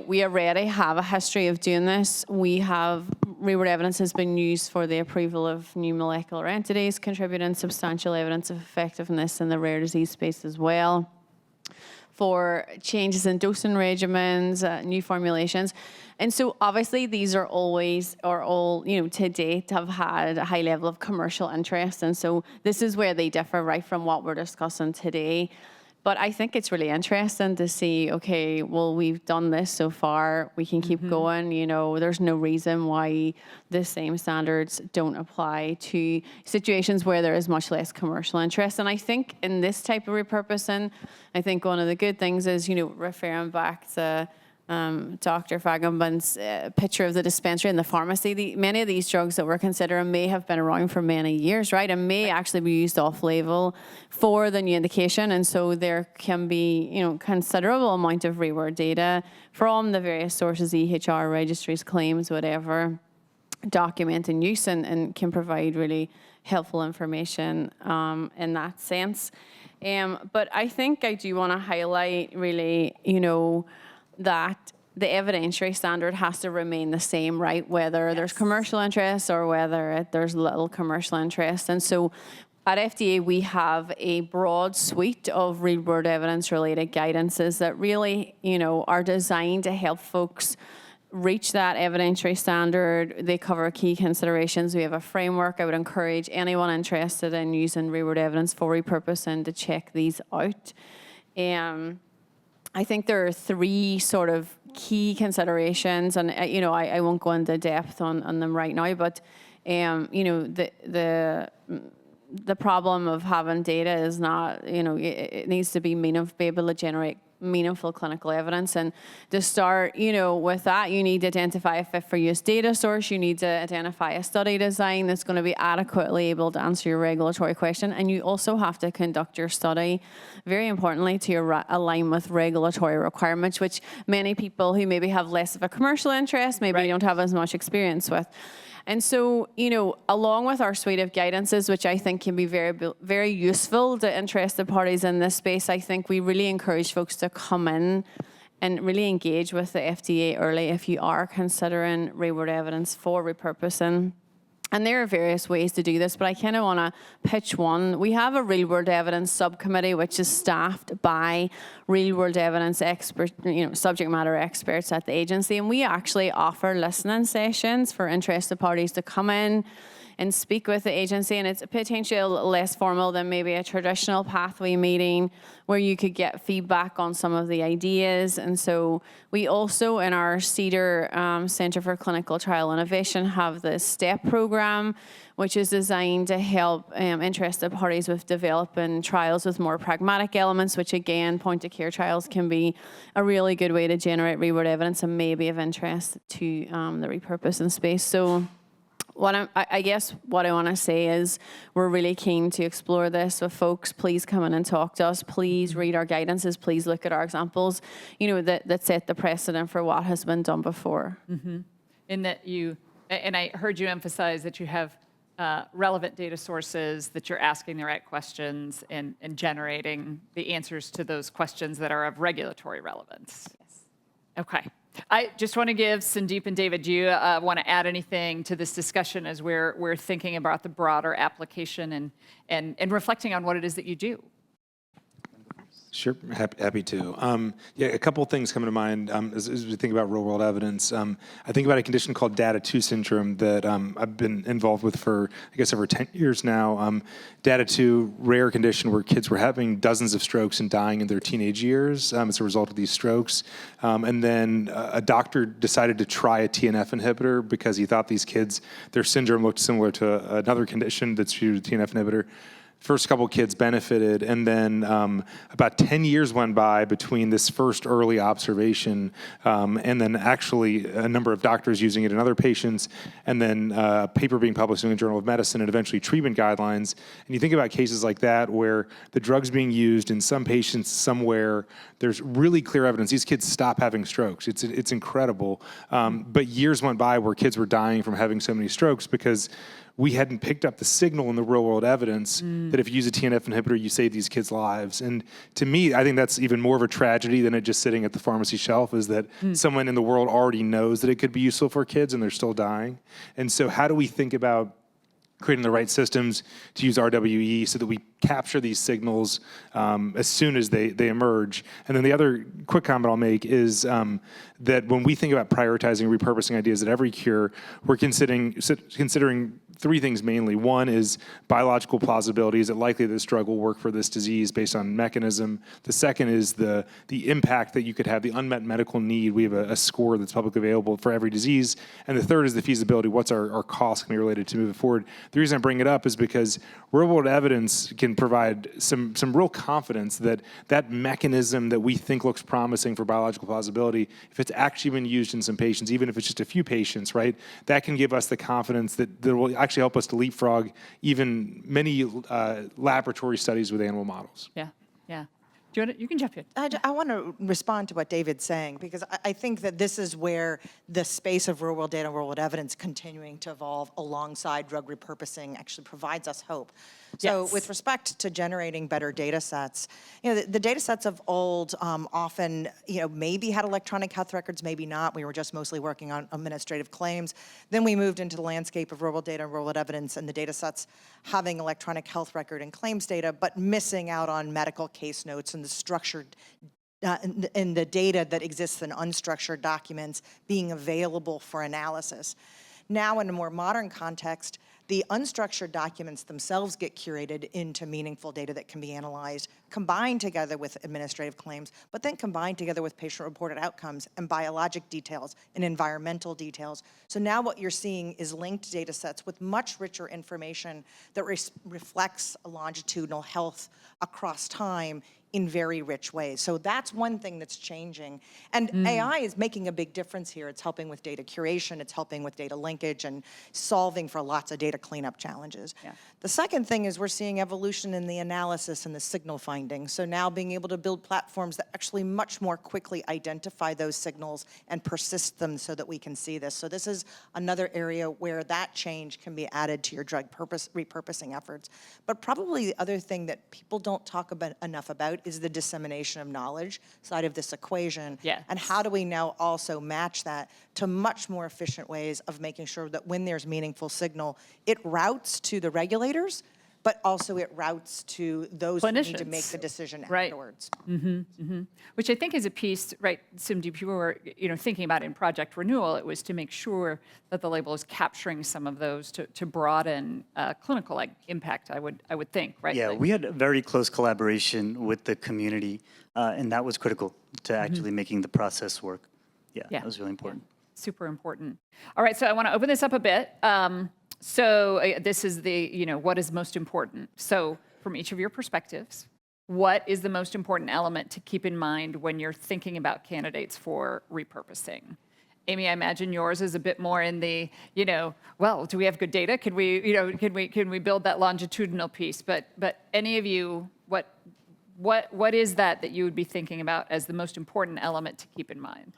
we already have a history of doing this. We have real-world evidence has been used for the approval of new molecular entities, contributing substantial evidence of effectiveness in the rare disease space as well. For changes in dosing regimens, new formulations. And so obviously these are all, to date have had a high level of commercial interest. And so this is where they differ right from what we're discussing today. But I think it's really interesting to see, okay, well, we've done this so far. We can keep going. There's no reason why the same standards don't apply to situations where there is much less commercial interest. And I think in this type of repurposing, I think one of the good things is, referring back to Dr. Feigenbaum's picture of the dispensary and the pharmacy. Many of these drugs that we're considering may have been around for many years, right? And may actually be used off-label for the new indication. And so there can be, considerable amount of real-world data from the various sources, EHR, registries, claims, whatever, documenting use and can provide really helpful information in that sense. But I think I do want to highlight really, that the evidentiary standard has to remain the same, right? Whether there's commercial interest or whether there's little commercial interest. And so at FDA, we have a broad suite of real-world evidence-related guidances that really, are designed to help folks reach that evidentiary standard. They cover key considerations. We have a framework. I would encourage anyone interested in using real-world evidence for repurposing to check these out. I think there are three sort of key considerations, and I won't go into depth on them right now, but the problem of having data is not, it needs to be able to generate meaningful clinical evidence. And to start, with that, you need to identify a fit for use data source. You need to identify a study design that's going to be adequately able to answer your regulatory question. And you also have to conduct your study, very importantly, to align with regulatory requirements, which many people who maybe have less of a commercial interest, maybe don't have as much experience with. And so, along with our suite of guidances, which I think can be very, very useful to interested parties in this space, I think we really encourage folks to come in and really engage with the FDA early if you are considering real-world evidence for repurposing. And there are various ways to do this, but I kind of want to pitch one. We have a real-world evidence subcommittee, which is staffed by real-world evidence expert, subject matter experts at the agency. And we actually offer listening sessions for interested parties to come in and speak with the agency. And it's potentially less formal than maybe a traditional pathway meeting where you could get feedback on some of the ideas. And so we also, in our Cedar Center for Clinical Trial Innovation, have the STEP program, which is designed to help interested parties with developing trials with more pragmatic elements, which again, point-of-care trials can be a really good way to generate real-world evidence and maybe of interest to the repurposing space. So I guess what I want to say is we're really keen to explore this with folks. Please come in and talk to us. Please read our guidances. Please look at our examples, that set the precedent for what has been done before. Mm-hmm. In that and I heard you emphasize that you have relevant data sources, that you're asking the right questions and generating the answers to those questions that are of regulatory relevance. Yes. Okay. I just want to give Sandeep and David, do you want to add anything to this discussion as we're thinking about the broader application and reflecting on what it is that you do? Sure, happy to. Yeah, a couple of things come to mind as we think about real-world evidence. I think about a condition called DATA2 syndrome that I've been involved with for, I guess, over 10 years now. DATA2, rare condition where kids were having dozens of strokes and dying in their teenage years as a result of these strokes. And then a doctor decided to try a TNF inhibitor because he thought these kids, their syndrome looked similar to another condition that's treated with a TNF inhibitor. First couple kids benefited, and then about 10 years went by between this first early observation and then actually a number of doctors using it in other patients, and then a paper being published in the Journal of Medicine and eventually treatment guidelines. And you think about cases like that where the drug's being used in some patients somewhere, there's really clear evidence these kids stop having strokes. It's incredible. But years went by where kids were dying from having so many strokes because we hadn't picked up the signal in the real world evidence that if you use a TNF inhibitor, you save these kids' lives. And to me, I think that's even more of a tragedy than it just sitting at the pharmacy shelf, is that someone in the world already knows that it could be useful for kids and they're still dying. And so how do we think about creating the right systems to use RWE so that we capture these signals as soon as they emerge? And then the other quick comment I'll make is that when we think about prioritizing and repurposing ideas at every cure, we're considering three things mainly. One is biological plausibility. Is it likely this drug will work for this disease based on mechanism? The second is the impact that you could have, the unmet medical need. We have a score that's publicly available for every disease. And the third is the feasibility. What's our cost going to be related to moving forward? The reason I bring it up is because real-world evidence can provide some real confidence that that mechanism that we think looks promising for biological plausibility, if it's actually been used in some patients, even if it's just a few patients, right, that can give us the confidence that will actually help us to leapfrog even many laboratory studies with animal models. Yeah, yeah. Do you want to, you can jump in. I want to respond to what David's saying, because I think that this is where the space of real-world data and real-world evidence continuing to evolve alongside drug repurposing actually provides us hope. So Yes. with respect to generating better data sets, the data sets of old often, maybe had electronic health records, maybe not. We were just mostly working on administrative claims. Then we moved into the landscape of real-world data and real-world evidence, and the data sets having electronic health record and claims data, but missing out on medical case notes and the structured and the data that exists in unstructured documents being available for analysis. Now, in a more modern context, the unstructured documents themselves get curated into meaningful data that can be analyzed, combined together with administrative claims, but then combined together with patient-reported outcomes and biologic details and environmental details. So now what you're seeing is linked data sets with much richer information that reflects longitudinal health across time in very rich ways. So that's one thing that's changing. And AI is making a big difference here. It's helping with data curation, it's helping with data linkage, and solving for lots of data cleanup challenges. Yeah. The second thing is we're seeing evolution in the analysis and the signal finding. So now being able to build platforms that actually much more quickly identify those signals and persist them so that we can see this. So this is another area where that change can be added to your drug repurposing efforts. But probably the other thing that people don't talk about enough about is the dissemination of knowledge side of this equation. Yes. And how do we now also match that to much more efficient ways of making sure that when there's meaningful signal, it routes to the regulators, but also it routes to those who need to make Clinicians. the decision Right. afterwards. Which I think is a piece, right, Cindy, people were thinking about in Project Renewal, it was to make sure that the label is capturing some of those to broaden clinical impact, I would think, right? Yeah, Like- we had a very close collaboration with the community, and that was critical to actually making the process work. Yeah, Yeah. that was really important. Super important. All right, so I want to open this up a bit. This is the, what is most important? So from each of your perspectives, what is the most important element to keep in mind when you're thinking about candidates for repurposing? Amy, I imagine yours is a bit more in the, well, do we have good data? Can we build that longitudinal piece? But any of you, what is that you would be thinking about as the most important element to keep in mind?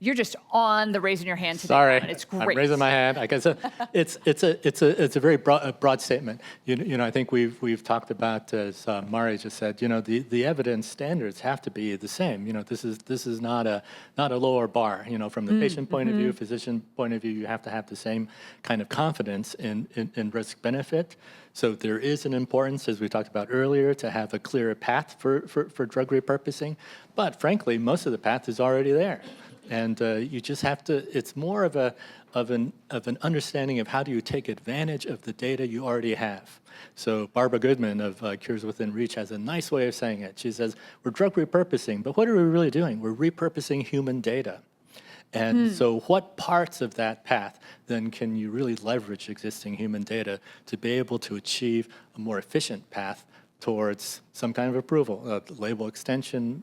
You're just on the raising your hand today. Sorry, Alan. It's great. I'm raising my hand. I guess it's a very broad statement. I think we've talked about, as Mari just said, the evidence standards have to be the same. This is not a lower bar. From the patient point of view, physician point of view, you have to have the same kind of confidence in risk benefit. So there is an importance, as we talked about earlier, to have a clearer path for drug repurposing. But frankly, most of the path is already there. And you just have to, it's more of an understanding of how do you take advantage of the data you already have. So Barbara Goodman of Cures Within Reach has a nice way of saying it. She says, we're drug repurposing, but what are we really doing? We're repurposing human data. And so what parts of that path then can you really leverage existing human data to be able to achieve a more efficient path towards some kind of approval, label extension,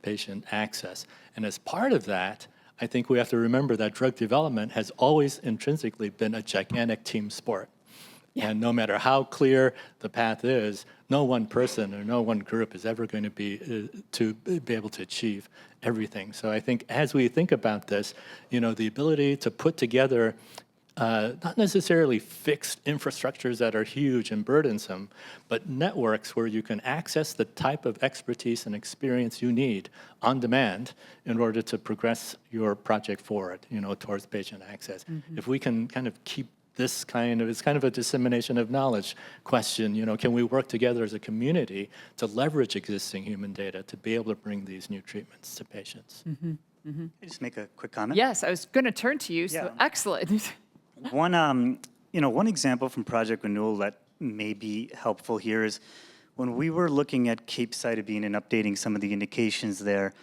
patient access. And as part of that, I think we have to remember that drug development has always intrinsically been a gigantic team sport. Yeah. And no matter how clear the path is, no one person or no one group is ever going to be able to achieve everything. So I think as we think about this, the ability to put together not necessarily fixed infrastructures that are huge and burdensome, but networks where you can access the type of expertise and experience you need on demand in order to progress your project forward, towards patient access. If we can kind of keep this it's kind of a dissemination of knowledge question, can we work together as a community to leverage existing human data to be able to bring these new treatments to patients? Can I just make a quick comment? Yes, I was going to turn to you, so Yeah. excellent. One example from Project Renewal that may be helpful here is when we were looking at capecitabine and updating some of the indications there,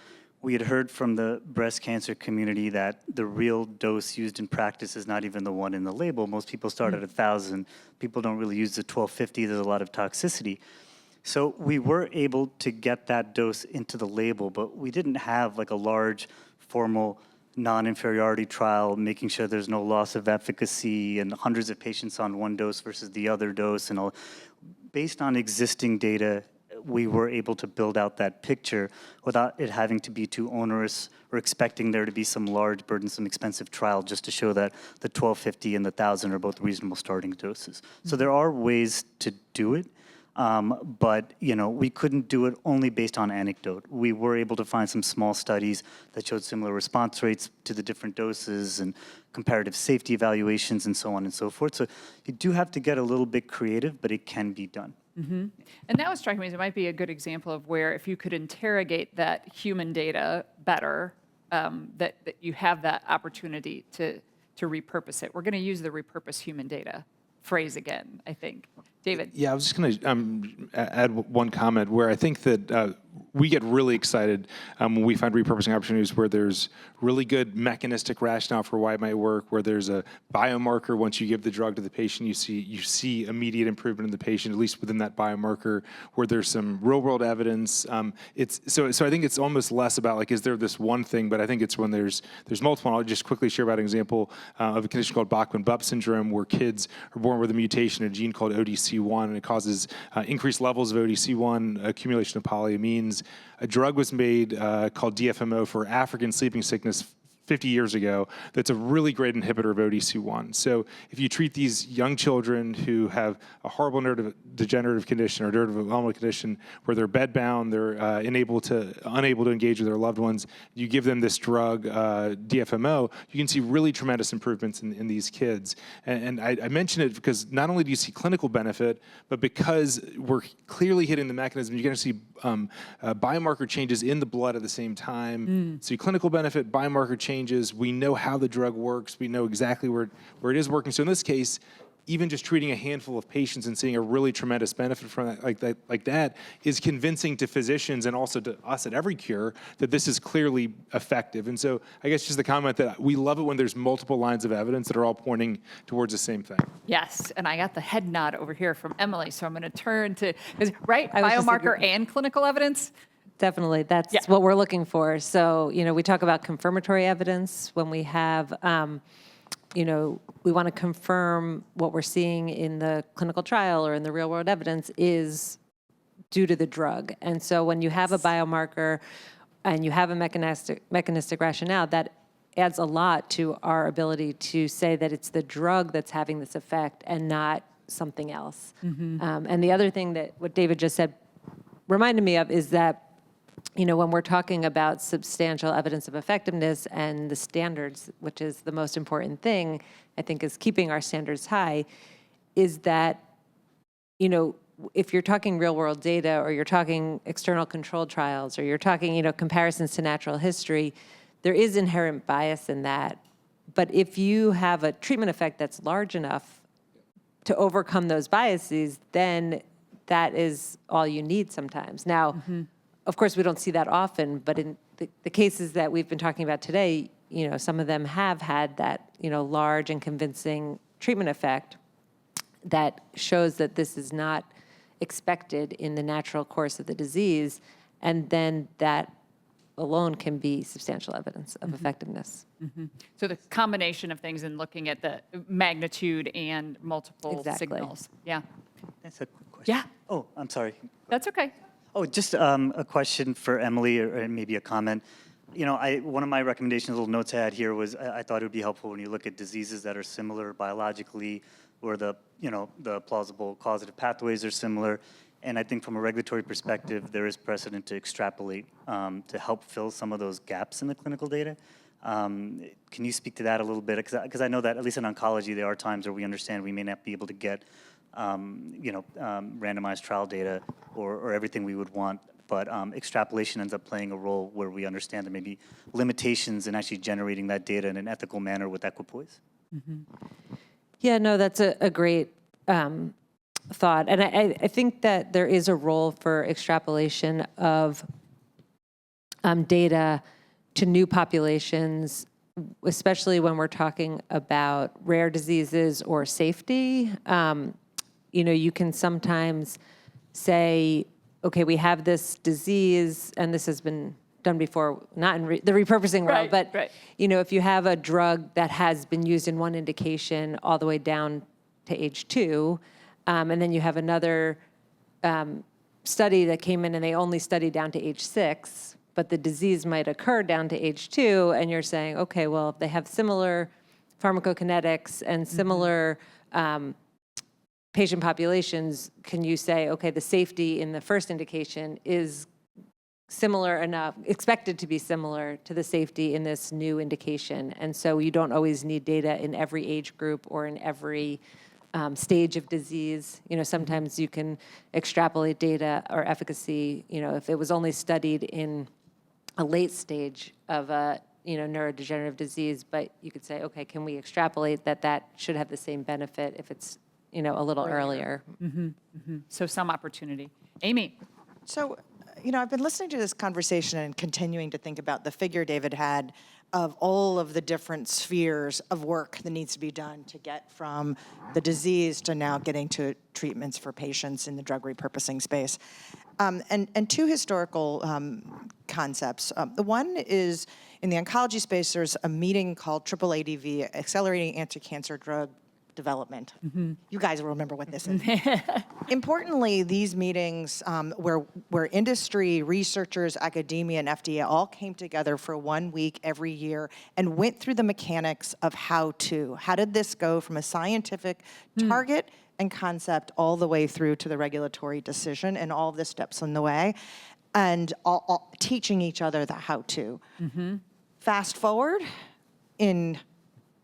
we had heard from the breast cancer community that the real dose used in practice is not even the one in the label. Most people start at 1,000. People don't really use the 1,250. There's a lot of toxicity. So we were able to get that dose into the label, but we didn't have like a large formal non-inferiority trial, making sure there's no loss of efficacy and hundreds of patients on one dose versus the other dose and all. Based on existing data, we were able to build out that picture without it having to be too onerous or expecting there to be some large, burdensome, expensive trial just to show that the 1,250 and the 1,000 are both reasonable starting doses. So there are ways to do it. But we couldn't do it only based on anecdote. We were able to find some small studies that showed similar response rates to the different doses and comparative safety evaluations and so on and so forth. So you do have to get a little bit creative, but it can be done. And that was striking me as it might be a good example of where if you could interrogate that human data better, that you have that opportunity to repurpose it. We're going to use the repurpose human data phrase again, I think. David? Yeah, I was just going to add one comment where I think that we get really excited when we find repurposing opportunities where there's really good mechanistic rationale for why it might work, where there's a biomarker. Once you give the drug to the patient, you see immediate improvement in the patient, at least within that biomarker, where there's some real-world evidence. So I think it's almost less about, like, is there this one thing, but I think it's when there's multiple. I'll just quickly share about an example of a condition called Bachman-Bupp syndrome, where kids are born with a mutation in a gene called ODC1, and it causes increased levels of ODC1, accumulation of polyamines. A drug was made called DFMO for African sleeping sickness 50 years ago that's a really great inhibitor of ODC1. So if you treat these young children who have a horrible neurodegenerative condition or neurodevelopmental condition where they're bedbound, they're unable to engage with their loved ones, you give them this drug, DFMO, you can see really tremendous improvements in these kids. And I mention it because not only do you see clinical benefit, but because we're clearly hitting the mechanism, you're going to see biomarker changes in the blood at the same time. So clinical benefit, biomarker changes. We know how the drug works. We know exactly where it is working. So in this case, even just treating a handful of patients and seeing a really tremendous benefit from that, like that is convincing to physicians and also to us at every cure that this is clearly effective. And so I guess just the comment that we love it when there's multiple lines of evidence that are all pointing towards the same thing. Yes, and I got the head nod over here from Emily, so I'm going to turn to, right, I was just biomarker thinking- and clinical evidence? Definitely, that's what we're looking for. So, we talk about confirmatory evidence when we have, we want to confirm what we're seeing in the clinical trial or in the real world evidence is due to the drug. And so when you have a biomarker, and you have a mechanistic rationale, that adds a lot to our ability to say that it's the drug that's having this effect and not something else. And the other thing that what David just said reminded me of is that, when we're talking about substantial evidence of effectiveness and the standards, which is the most important thing, I think, is keeping our standards high, is that, if you're talking real world data or you're talking external controlled trials or you're talking, comparisons to natural history, there is inherent bias in that. But if you have a treatment effect that's large enough to overcome those biases, then that is all you need sometimes. Now, of course, we don't see that often, but in the cases that we've been talking about today, some of them have had that, large and convincing treatment effect that shows that this is not expected in the natural course of the disease, and then that alone can be substantial evidence of effectiveness. So the combination of things and looking at the magnitude and multiple Exactly. signals. Yeah, That's a quick question. Yeah. Oh, I'm sorry. that's okay. Oh, just a question for Emily, or maybe a comment. One of my recommendations, little notes I had here was I thought it would be helpful when you look at diseases that are similar biologically, or the plausible causative pathways are similar. And I think from a regulatory perspective, there is precedent to extrapolate to help fill some of those gaps in the clinical data. Can you speak to that a little bit? Because I know that at least in oncology, there are times where we understand we may not be able to get randomized trial data or everything we would want, but extrapolation ends up playing a role where we understand there may be limitations in actually generating that data in an ethical manner with equipoise. Yeah, no, that's a great thought. And I think that there is a role for extrapolation of data to new populations, especially when we're talking about rare diseases or safety. You can sometimes say, okay, we have this disease, and this has been done before, not in the repurposing world, Right, but right. if you have a drug that has been used in one indication all the way down to age 2, and then you have another study that came in and they only studied down to age 6, but the disease might occur down to age 2, and you're saying, okay, well, if they have similar pharmacokinetics and similar patient populations, can you say, okay, the safety in the first indication is similar enough, expected to be similar to the safety in this new indication? And so you don't always need data in every age group or in every stage of disease. Sometimes you can extrapolate data or efficacy, if it was only studied in a late stage of a neurodegenerative disease, but you could say, okay, can we extrapolate that should have the same benefit if it's a little earlier? So some opportunity. Amy? So, I've been listening to this conversation and continuing to think about the figure David had of all of the different spheres of work that needs to be done to get from the disease to now getting to treatments for patients in the drug repurposing space. And two historical concepps. The one is in the oncology space, there's a meeting called AAADV, Accelerating Anti-Cancer Drug Development. You guys will remember what this is. Importantly, these meetings where industry, researchers, academia, and FDA all came together for 1 week every year and went through the mechanics of how to. How did this go from a scientific target and concept all the way through to the regulatory decision and all of the steps on the way, and all teaching each other the how to. Fast forward, in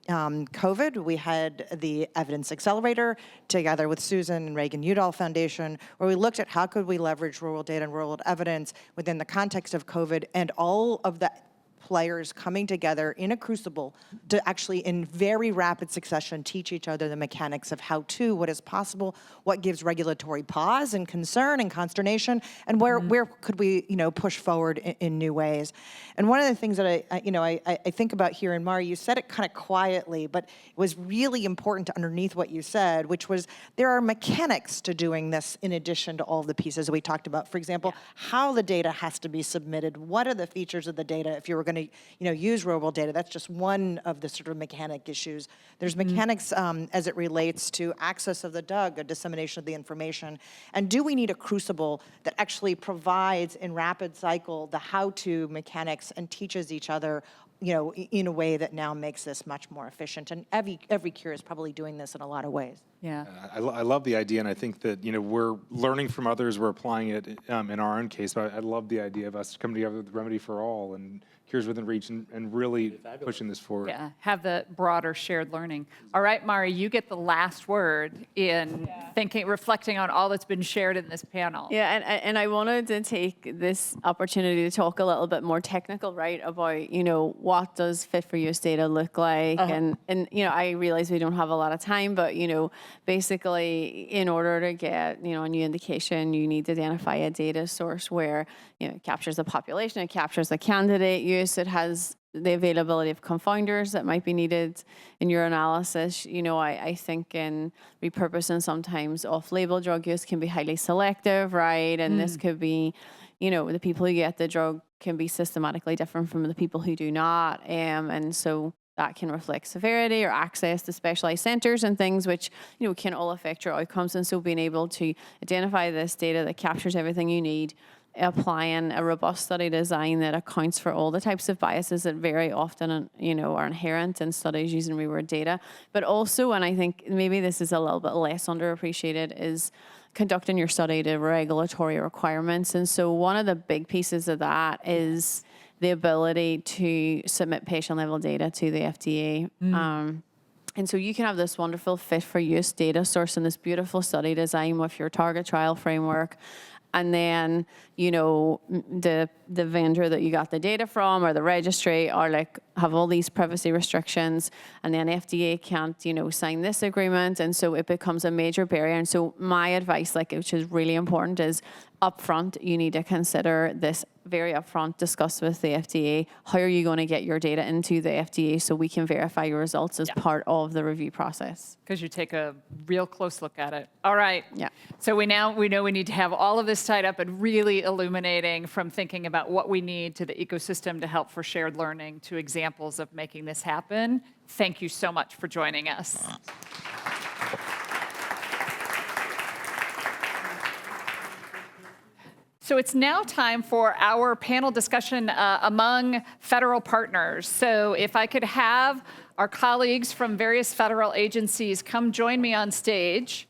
COVID, we had the Evidence Accelerator together with Susan and Reagan-Udall Foundation, where we looked at how could we leverage real-world data and real-world evidence within the context of COVID, and all of the players coming together in a crucible to actually, in very rapid succession, teach each other the mechanics of how to, what is possible, what gives regulatory pause and concern and consternation, and where could we, push forward in new ways. And one of the things that I think about here, and Mari, you said it kind of quietly, but it was really important to underneath what you said, which was there are mechanics to doing this in addition to all the pieces we talked about. For example, how the data has to be submitted, what are the features of the data if you were going going to, use real world data. That's just one of the sort of mechanic issues. There's mechanics as it relates to access of the drug, a dissemination of the information. And do we need a crucible that actually provides in rapid cycle the how-to mechanics and teaches each other in a way that now makes this much more efficient. And every cure is probably doing this in a lot of ways. Yeah. I love the idea, and I think that, we're learning from others, we're applying it in our own case, but I love the idea of us coming together with Remedy for All and Cures Within Reach and really pushing this forward. Yeah, have the broader shared learning. All right, Mari, you get the last word in reflecting on all that's been shared in this panel. Yeah, and I wanted to take this opportunity to talk a little bit more technical, right, about, what does fit for use data look like? And I realize we don't have a lot of time, but, basically in order to get, a new indication, you need to identify a data source where, it captures the population, it captures the candidate use, it has the availability of confounders that might be needed in your analysis. I think in repurposing, sometimes off-label drug use can be highly selective, right? And this could be, the people who get the drug can be systematically different from the people who do not. And so that can reflect severity or access to specialized centers and things which, can all affect your outcomes. And so being able to identify this data that captures everything you need, applying a robust study design that accounts for all the types of biases that very often, are inherent in studies using real-world data. But also, and I think maybe this is a little bit less underappreciated, is conducting your study to regulatory requirements. And so one of the big pieces of that is the ability to submit patient-level data to the FDA. And so you can have this wonderful fit-for-use data source and this beautiful study design with your target trial framework. And then, the vendor that you got the data from or the registry are have all these privacy restrictions, and then FDA can't, sign this agreement. And so it becomes a major barrier. And so my advice, which is really important, is upfront, you need to consider this very upfront, discuss with the FDA, how are you going to get your data into the FDA so we can verify your results as part of the review process. Because you take a real close look at it. All right. Yeah. So we know we need to have all of this tied up and really illuminating, from thinking about what we need to the ecosystem to help for shared learning to examples of making this happen. Thank you so much for joining us. So it's now time for our panel discussion among federal partners. So if I could have our colleagues from various federal agencies come join me on stage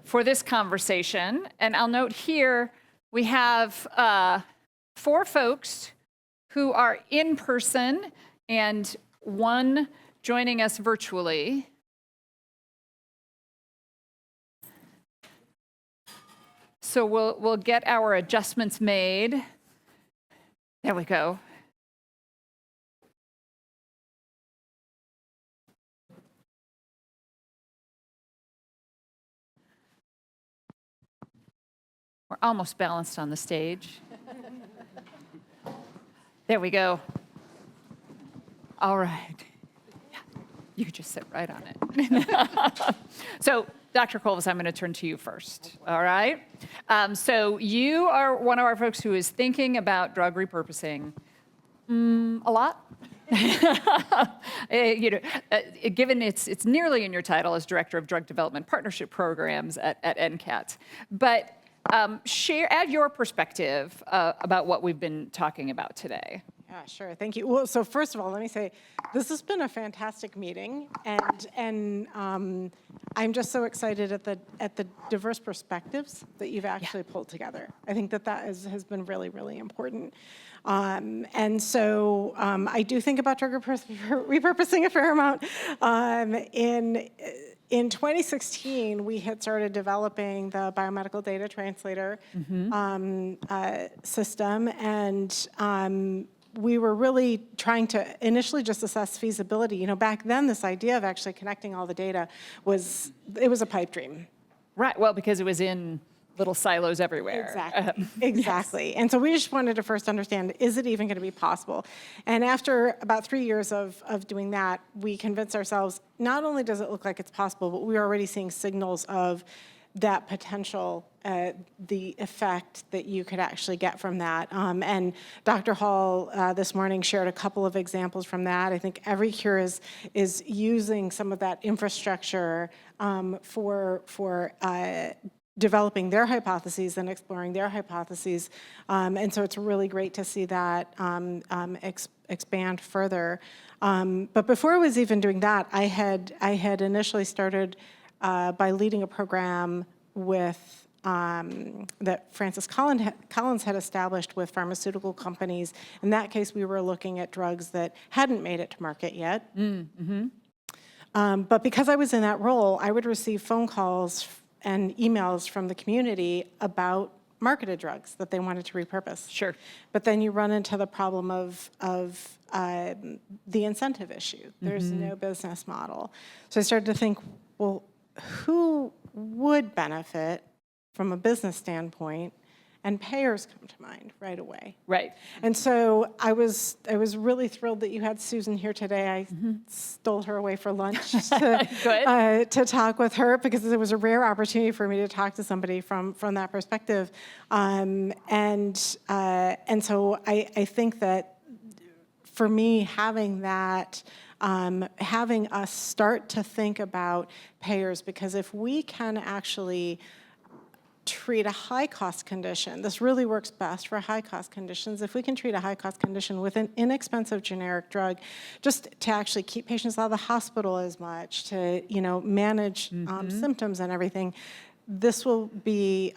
for this conversation. And I'll note here we have 4 folks who are in person and 1 joining us virtually. So we'll get our adjustments made. There we go. We're almost balanced on the stage. There we go. All right. Yeah, you could just sit right on it. So, Dr. Colvis, I'm going to turn to you first. All right. So you are one of our folks who is thinking about drug repurposing a lot. Given it's nearly in your title as Director of Drug Development Partnership Programs at NCAT. But add your perspective about what we've been talking about today. Yeah, sure. Thank you. Well, so first of all, let me say, this has been a fantastic meeting, and I'm just so excited at the diverse perspectives that you've actually pulled together. I think that has been really, really important. And so I do think about drug repurposing a fair amount. In 2016, we had started developing the biomedical data translator system, and we were really trying to initially just assess feasibility. Back then, this idea of actually connecting all the data was a pipe dream. Right. Well, because it was in little silos everywhere. Exactly. Exactly. Yes. And so we just wanted to first understand, is it even going to be possible? And after about 3 years of doing that, we convinced ourselves, not only does it look like it's possible, but we're already seeing signals of that potential, the effect that you could actually get from that. And Dr. Hall this morning shared a couple of examples from that. I think Every Cure is using some of that infrastructure for developing their hypotheses and exploring their hypotheses. And so it's really great to see that expand further. But before I was even doing that, I had initially started by leading a program with that Francis Collins had established with pharmaceutical companies. In that case, we were looking at drugs that hadn't made it to market yet. But because I was in that role, I would receive phone calls and emails from the community about marketed drugs that they wanted to repurpose. Sure. But then you run into the problem of the incentive issue. There's no business model. So I started to think, well, who would benefit from a business standpoint? And payers come to mind right away. Right. And so I was really thrilled that you had Susan here today. I stole her away for lunch to talk with her, because it was a rare opportunity for me to talk to somebody from that perspective. And so I think that for me, having that, having us start to think about payers, because if we can actually treat a high-cost condition. This really works best for high-cost conditions. If we can treat a high-cost condition with an inexpensive generic drug, just to actually keep patients out of the hospital as much, to manage symptoms and everything, this will be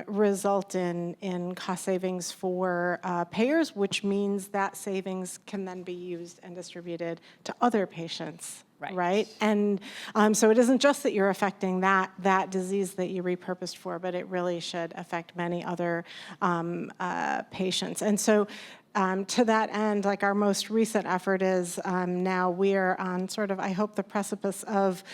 result in cost savings for payers, which means that savings can then be used and distributed to other patients. Right? And so it isn't just that you're affecting that disease that you repurposed for, but it really should affect many other patients. And so to that end, like our most recent effort is now we're on sort of, I hope, the precipice of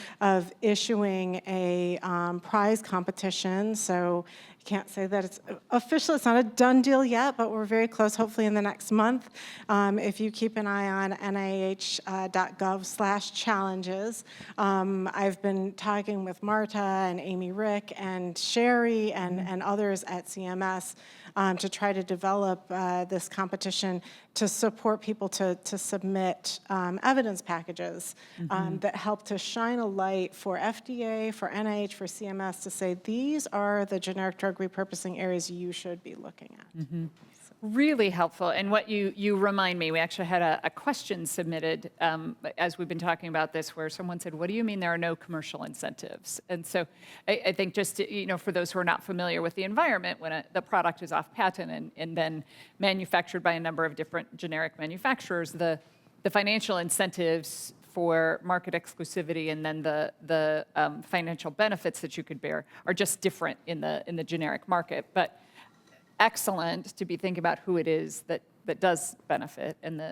issuing a prize competition. So I can't say that it's official, it's not a done deal yet, but we're very close, hopefully in the next month. If you keep an eye on nih.gov/challenges, I've been talking with Marta and Amy Rick and Sherry and others at CMS to try to develop this competition to support people to submit evidence packages that help to shine a light for FDA, for NIH, for CMS to say, these are the generic drug repurposing areas you should be looking at. Really helpful. And what you remind me, we actually had a question submitted as we've been talking about this, where someone said, what do you mean there are no commercial incentives? And so I think just, for those who are not familiar with the environment, when the product is off patent and then manufactured by a number of different generic manufacturers, the financial incentives for market exclusivity and then the financial benefits that you could bear are just different in the generic market. But excellent to be thinking about who it is that does benefit, and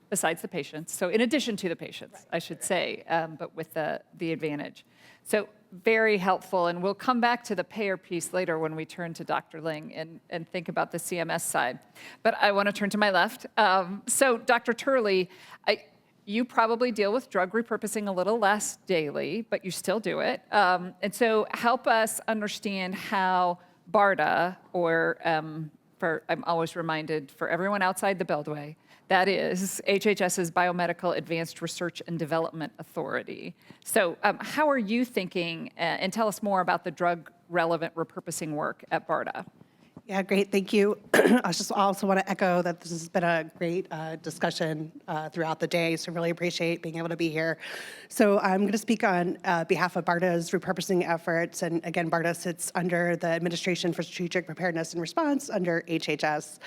besides the patients. So in addition to the patients, I should say, but with the advantage. So very helpful, and we'll come back to the payer piece later when we turn to Dr. Ling and think about the CMS side. But I want to turn to my left. So Dr. Turley, you probably deal with drug repurposing a little less daily, but you still do it. And so help us understand how BARDA, or I'm always reminded, for everyone outside the Beltway, that is HHS's Biomedical Advanced Research and Development Authority. So how are you thinking, and tell us more about the drug-relevant repurposing work at BARDA? Yeah, great, thank you. I just also want to echo that this has been a great discussion throughout the day, so really appreciate being able to be here. So I'm going to speak on behalf of BARDA's repurposing efforts, and again, BARDA sits under the Administration for Strategic Preparedness and Response under HHS.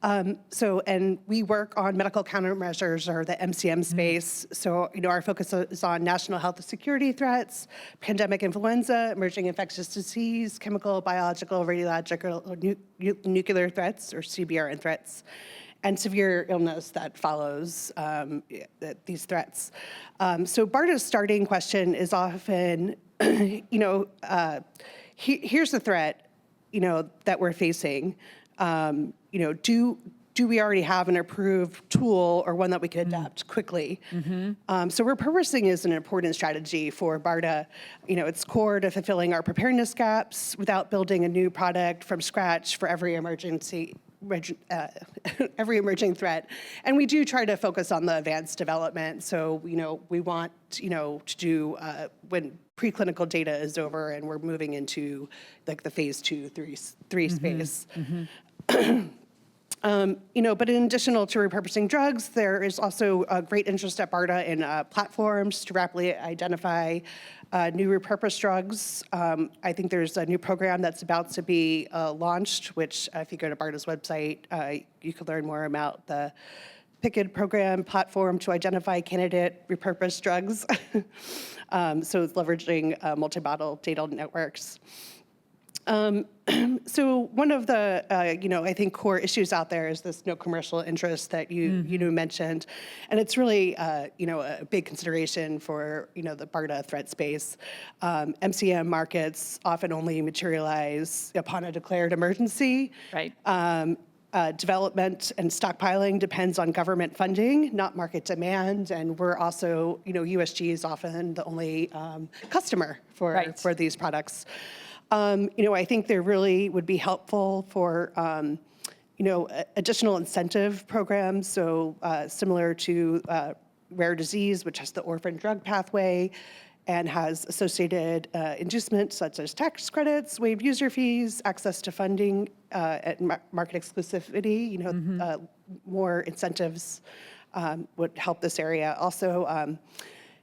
And we work on medical countermeasures, or the MCM space. So, our focus is on national health and security threats, pandemic influenza, emerging infectious disease, chemical, biological, radiological, or nuclear threats, or CBRN threats, and severe illness that follows these threats. So BARDA's starting question is often, here's the threat, that we're facing. do we already have an approved tool or one that we can adapt quickly? So repurposing is an important strategy for BARDA. It's core to fulfilling our preparedness gaps without building a new product from scratch for every every emerging threat. And we do try to focus on the advanced development. So, we want, to do when preclinical data is over and we're moving into like the phase 2, 3 space. But in addition to repurposing drugs, there is also a great interest at BARDA in platforms to rapidly identify new repurposed drugs. I think there's a new program that's about to be launched, which if you go to BARDA's website, you can learn more about the PICID program platform to identify candidate repurposed drugs. So it's leveraging multimodal data networks. So one of the, I think core issues out there is this no commercial interest that you mentioned, and it's really, a big consideration for, the BARDA threat space. MCM markets often only materialize upon a declared emergency. Right. Development and stockpiling depends on government funding, not market demand, and we're also, USG is often the only customer for these products. I think there really would be helpful for, additional incentive programs. So similar to rare disease, which has the orphan drug pathway and has associated inducements such as tax credits, waived user fees, access to funding, and market exclusivity. More incentives would help this area. Also,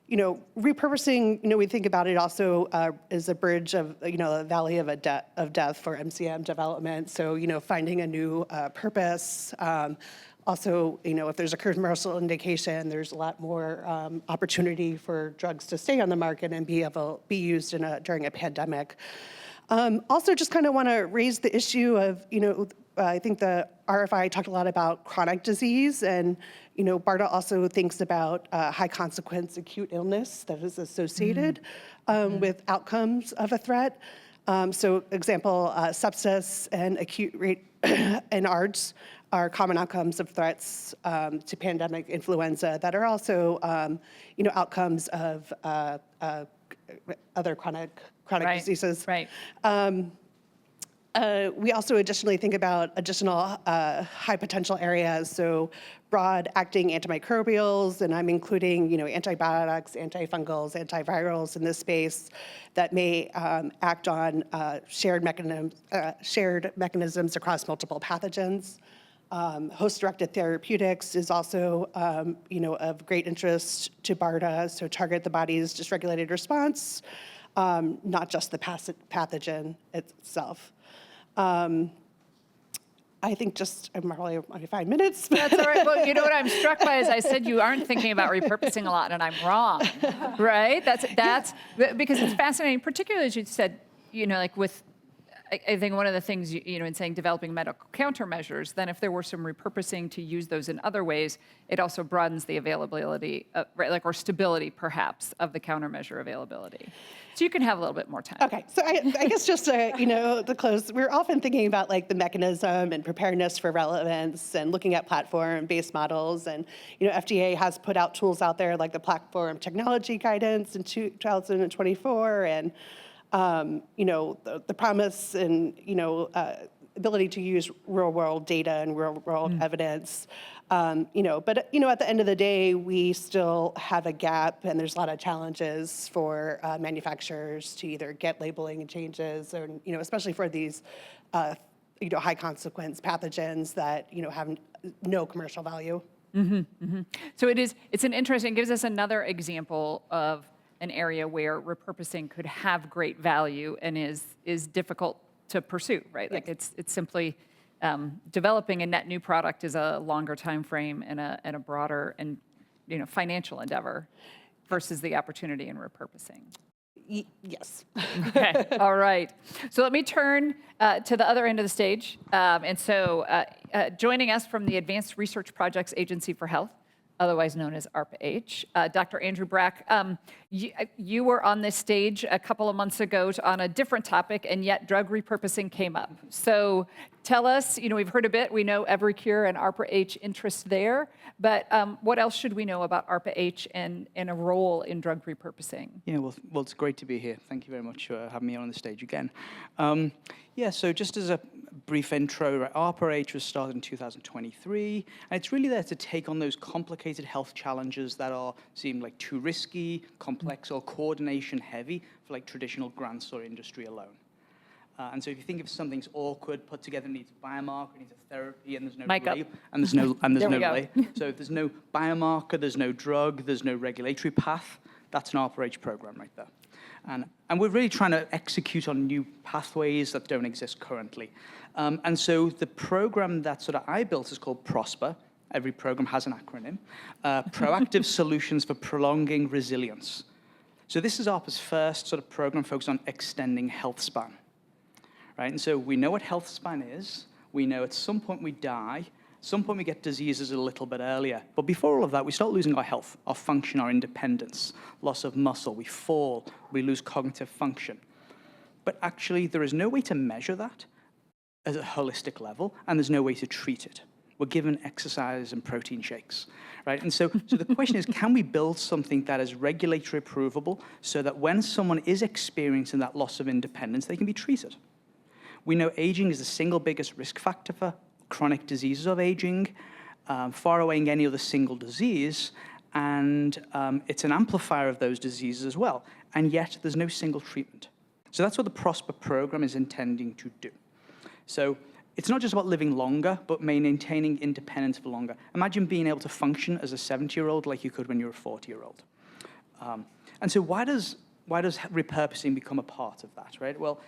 repurposing, we think about it also as a bridge of, a valley of death for MCM development. So, finding a new purpose. Also, if there's a commercial indication, there's a lot more opportunity for drugs to stay on the market and be used during a pandemic. Also, just kind of want to raise the issue of, I think the RFI talked a lot about chronic disease, and BARDA also thinks about high consequence acute illness that is associated with outcomes of a threat. So, example, sepsis and acute rate and ARDS are common outcomes of threats to pandemic influenza that are also, outcomes of other chronic diseases. Right. We also additionally think about additional high potential areas, so broad-acting antimicrobials, and I'm including, antibiotics, antifungals, antivirals in this space that may act on shared mechanisms across multiple pathogens. Host-directed therapeutics is also, of great interest to BARDA, so target the body's dysregulated response, not just the pathogen itself. I think I'm probably only 5 minutes. That's all right. Well, you know what I'm struck by is I said you aren't thinking about repurposing a lot, and I'm wrong, right? That's because it's fascinating, particularly as you said, like with, I think one of the things, in saying developing medical countermeasures, then if there were some repurposing to use those in other ways, it also broadens the availability, or stability, perhaps, of the countermeasure availability. So you can have a little bit more time. Okay, so I guess just to close, we're often thinking about like the mechanism and preparedness for relevance and looking at platform-based models. And FDA has put out tools out there like the platform technology guidance in 2024, and the promise and ability to use real-world data and real-world evidence. But at the end of the day, we still have a gap, and there's a lot of challenges for manufacturers to either get labeling changes, or especially for these high consequence pathogens that have no commercial value. So it's an interesting, gives us another example of an area where repurposing could have great value and is difficult to pursue, right? Like it's simply developing a net new product is a longer time frame and a broader and financial endeavor versus the opportunity in repurposing. Yes. Okay. All right. So let me turn to the other end of the stage. And so joining us from the Advanced Research Projects Agency for Health, otherwise known as ARPA-H. Dr. Andrew Brack, you were on this stage a couple of months ago on a different topic, and yet drug repurposing came up. So tell us, we've heard a bit, we know Evercure and ARPA-H interest there, but what else should we know about ARPA-H and a role in drug repurposing? Yeah, well, it's great to be here. Thank you very much for having me on the stage again. Yeah, so just as a brief intro, ARPA-H was started in 2023, and it's really there to take on those complicated health challenges that seem like too risky, complex, or coordination heavy for like traditional grants or industry alone. And so if you think of something's awkward, put together, needs a biomarker, needs a therapy, and there's no delay, and there's no delay. So if there's no biomarker, there's no drug, there's no regulatory path, that's an ARPA-H program right there. And we're really trying to execute on new pathways that don't exist currently. And so the program that sort of I built is called PROSPER. Every program has an acronym. Proactive Solutions for Prolonging Resilience. So this is ARPA's first sort of program focused on extending health span. Right? And so we know what health span is. We know at some point we die. At some point we get diseases a little bit earlier. But before all of that, we start losing our health, our function, our independence, loss of muscle. We fall. We lose cognitive function. But actually, there is no way to measure that at a holistic level, and there's no way to treat it. We're given exercise and protein shakes, right? And so the question is, can we build something that is regulatory approvable so that when someone is experiencing that loss of independence, they can be treated? We know aging is the single biggest risk factor for chronic diseases of aging, far outweighing any other single disease, and it's an amplifier of those diseases as well, and yet there's no single treatment. So that's what the PROSPER program is intending to do. So it's not just about living longer, but maintaining independence for longer. Imagine being able to function as a 70-year-old like you could when you were a 40-year-old. And so why does repurposing become a part of that, right? Well,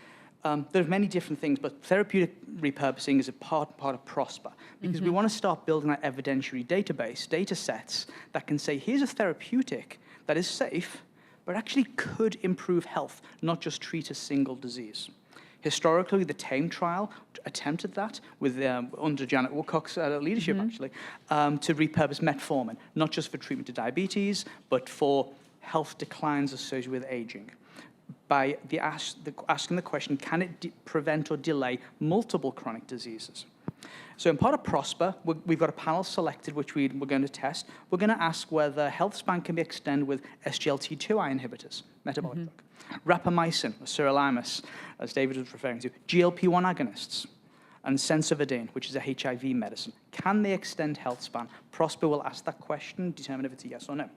there are many different things, but therapeutic repurposing is a part of PROSPER, because we want to start building that evidentiary database, data sets that can say, here's a therapeutic that is safe, but actually could improve health, not just treat a single disease. Historically, the TAME trial attempted that with under Janet Woodcock's leadership, actually, to repurpose metformin, not just for treatment of diabetes, but for health declines associated with aging. By asking the question, can it prevent or delay multiple chronic diseases? So in part of PROSPER, we've got a panel selected which we're going to test. We're going to ask whether health span can be extended with SGLT2I inhibitors, metabolic drug, rapamycin, or sirolimus, as David was referring to, GLP-1 agonists, and sensividine, which is a HIV medicine. Can they extend health span? PROSPER will ask that question, determine if it's a yes or no.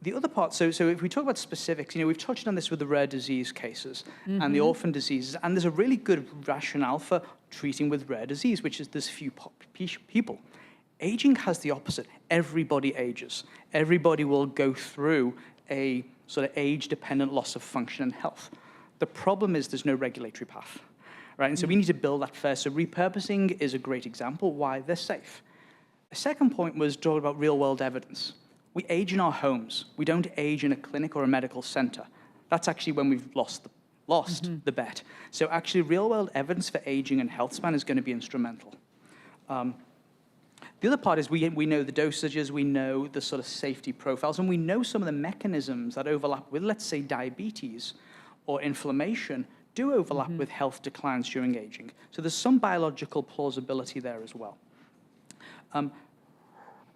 The other part, so if we talk about specifics, we've touched on this with the rare disease cases and the orphan diseases, and there's a really good rationale for treating with rare disease, which is there's few people. Aging has the opposite. Everybody ages. Everybody will go through a sort of age-dependent loss of function and health. The problem is there's no regulatory path, right? And so we need to build that first. So repurposing is a great example why they're safe. A second point was talking about real-world evidence. We age in our homes. We don't age in a clinic or a medical center. That's actually when we've lost the bet. So actually, real-world evidence for aging and health span is going to be instrumental. The other part is we know the dosages, we know the sort of safety profiles, and we know some of the mechanisms that overlap with, let's say, diabetes or inflammation do overlap with health declines during aging. So there's some biological plausibility there as well.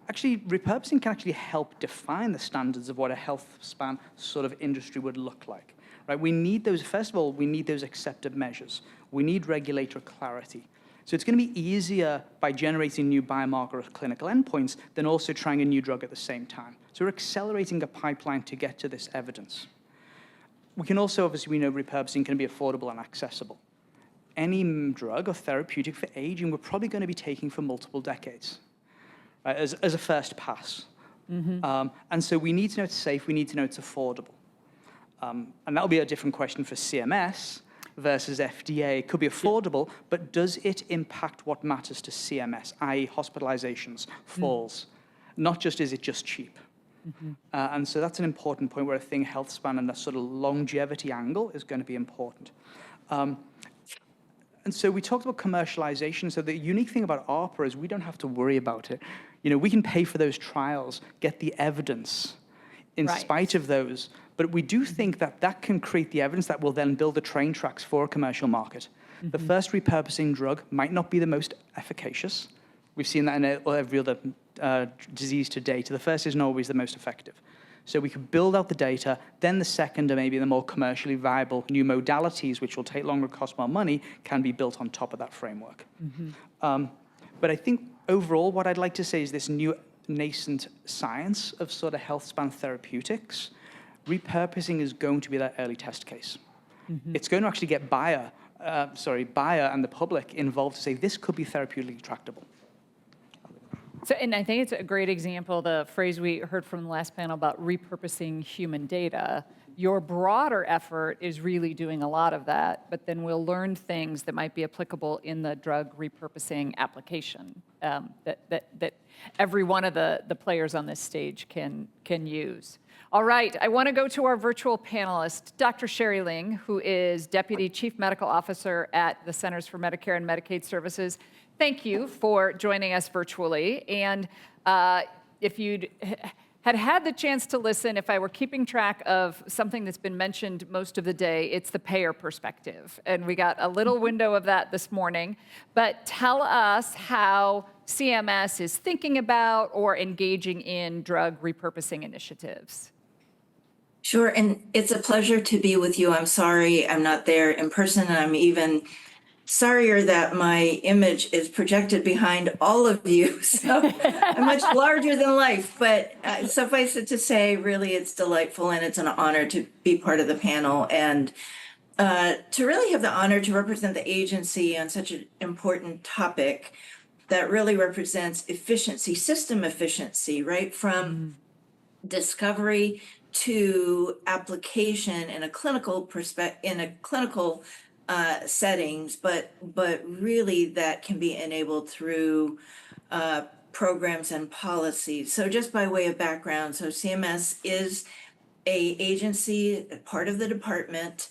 Actually, repurposing can actually help define the standards of what a health span sort of industry would look like, right? We need those, first of all, we need those accepted measures. We need regulatory clarity. So it's going to be easier by generating new biomarker or clinical endpoints than also trying a new drug at the same time. So we're accelerating a pipeline to get to this evidence. We can also, obviously, we know repurposing can be affordable and accessible. Any drug or therapeutic for aging, we're probably going to be taking for multiple decades. As a first pass. And so we need to know it's safe, we need to know it's affordable. And that'll be a different question for CMS versus FDA. It could be affordable, but does it impact what matters to CMS, i.e. hospitalizations, falls? Not just is it just cheap? And so that's an important point where I think health span and that sort of longevity angle is going to be important. And so we talked about commercialization. So the unique thing about ARPA is we don't have to worry about it. You know, we can pay for those trials, get the evidence in Right. spite of those, but we do think that that can create the evidence that will then build the train tracks for a commercial market. The first repurposing drug might not be the most efficacious. We've seen that in every other disease to date. The first isn't always the most effective. So we could build out the data, then the second, or maybe the more commercially viable new modalities, which will take longer, cost more money, can be built on top of that framework. But I think overall, what I'd like to say is this new nascent science of sort of health span therapeutics, repurposing is going to be that early test case. It's going to actually get Bayer and the public involved to say this could be therapeutically tractable. So, and I think it's a great example, the phrase we heard from the last panel about repurposing human data. Your broader effort is really doing a lot of that, but then we'll learn things that might be applicable in the drug repurposing application that every one of the players on this stage can use. All right, I want to go to our virtual panelist, Dr. Sherry Ling, who is Deputy Chief Medical Officer at the Centers for Medicare and Medicaid Services. Thank you for joining us virtually. And if you'd had the chance to listen, if I were keeping track of something that's been mentioned most of the day, it's the payer perspective. And we got a little window of that this morning. But tell us how CMS is thinking about or engaging in drug repurposing initiatives. Sure, and it's a pleasure to be with you. I'm sorry I'm not there in person, and I'm even sorrier that my image is projected behind all of you. So I'm much larger than life, but suffice it to say, really, it's delightful and it's an honor to be part of the panel and to really have the honor to represent the agency on such an important topic that really represents efficiency, system efficiency, right? From discovery to application in a clinical settings, but really that can be enabled through programs and policies. So just by way of background, so CMS is a agency, part of the department,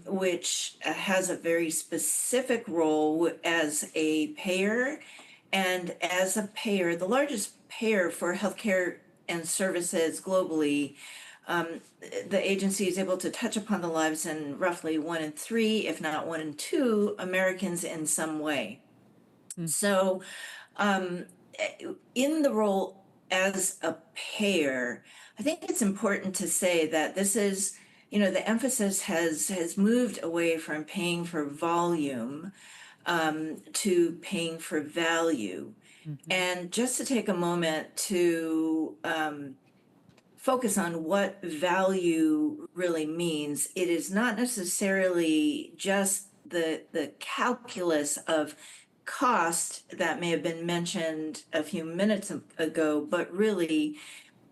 which has a very specific role as a payer, and as a payer, the largest payer for healthcare and services globally. The agency is able to touch upon the lives in roughly 1 in 3, if not 1 in 2 Americans in some way. So in the role as a payer, I think it's important to say that this is, you know, the emphasis has moved away from paying for volume to paying for value. And just to take a moment to focus on what value really means, it is not necessarily just the calculus of cost that may have been mentioned a few minutes ago, but really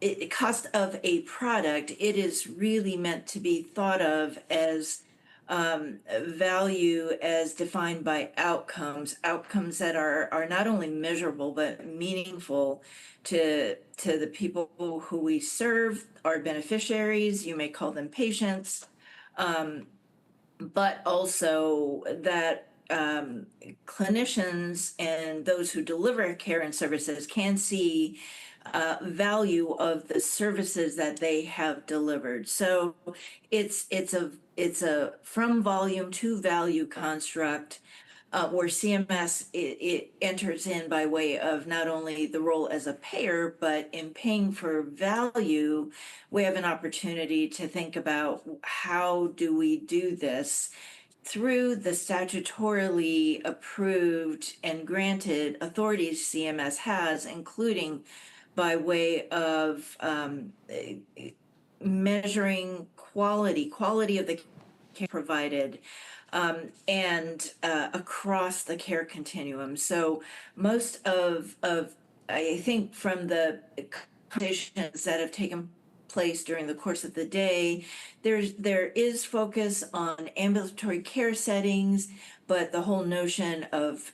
the cost of a product. It is really meant to be thought of as value as defined by outcomes that are not only measurable but meaningful to the people who we serve, our beneficiaries. You may call them patients, but also that clinicians and those who deliver care and services can see value of the services that they have delivered. So it's a from volume to value construct where CMS it enters in by way of not only the role as a payer, but in paying for value, we have an opportunity to think about how do we do this through the statutorily approved and granted authorities CMS has, including by way of measuring quality of the care provided, and across the care continuum. So most of I think from the conversations that have taken place during the course of the day, there is focus on ambulatory care settings, but the whole notion of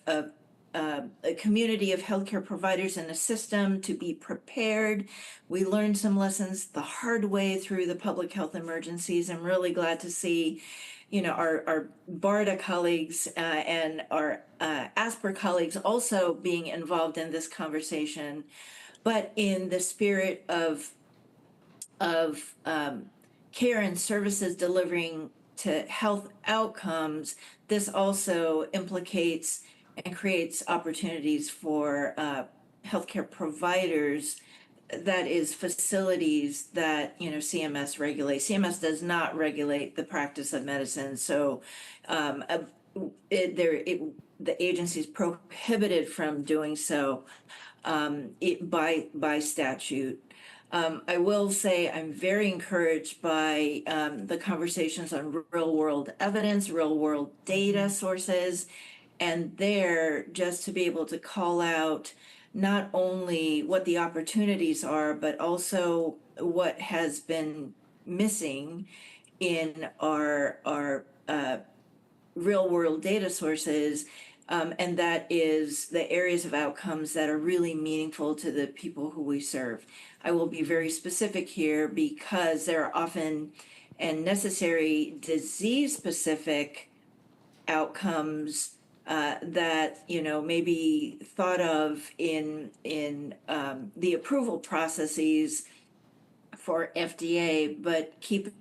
a community of healthcare providers in a system to be prepared. We learned some lessons the hard way through the public health emergencies. I'm really glad to see, our BARDA colleagues and our ASPR colleagues also being involved in this conversation, but in the spirit of care and services delivering to health outcomes. This also implicates and creates opportunities for healthcare providers. That is facilities that CMS regulates. CMS does not regulate the practice of medicine, so the agency is prohibited from doing so by statute. I will say I'm very encouraged by the conversations on real-world evidence, real-world data sources, and there just to be able to call out not only what the opportunities are, but also what has been missing in our real-world data sources, and that is the areas of outcomes that are really meaningful to the people who we serve. I will be very specific here because there are often and necessary disease-specific outcomes that may be thought of in the approval processes for FDA, but keep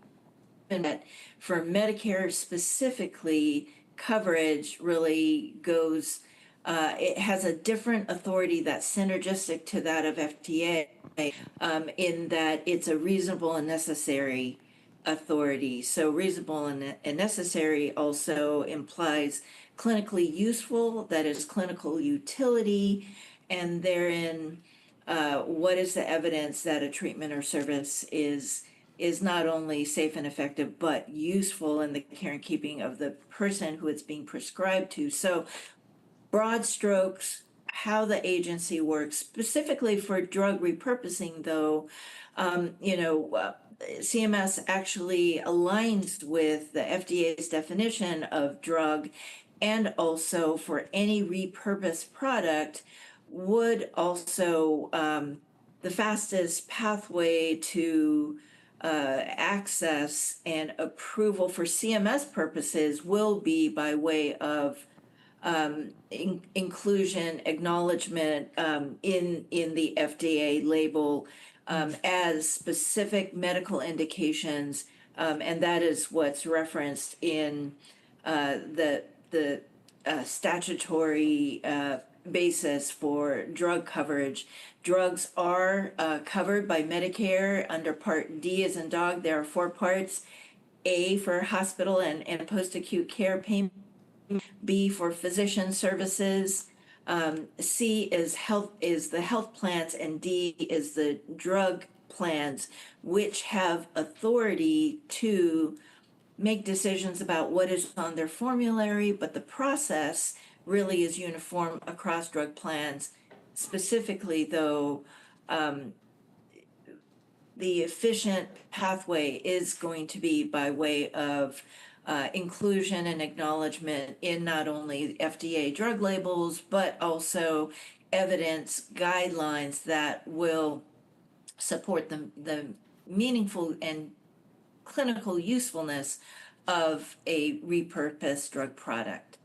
in that for Medicare specifically, coverage really goes. It has a different authority that's synergistic to that of FDA, in that it's a reasonable and necessary authority. So reasonable and necessary also implies clinically useful, that is clinical utility, and therein what is the evidence that a treatment or service is not only safe and effective, but useful in the care and keeping of the person who it's being prescribed to. So broad strokes, how the agency works, specifically for drug repurposing, though, CMS actually aligns with the FDA's definition of drug, and also for any repurposed product would also, the fastest pathway to access and approval for CMS purposes will be by way of inclusion, acknowledgement in the FDA label as specific medical indications, and that is what's referenced in the statutory basis for drug coverage. Drugs are covered by Medicare under Part D as in dog. There are 4 parts: A for hospital and post-acute care payment, B for physician services, C is the health plans, and D is the drug plans, which have authority to make decisions about what is on their formulary, but the process really is uniform across drug plans. Specifically, though, the efficient pathway is going to be by way of inclusion and acknowledgement in not only FDA drug labels, but also evidence guidelines that will support the meaningful and clinical usefulness of a repurposed drug product.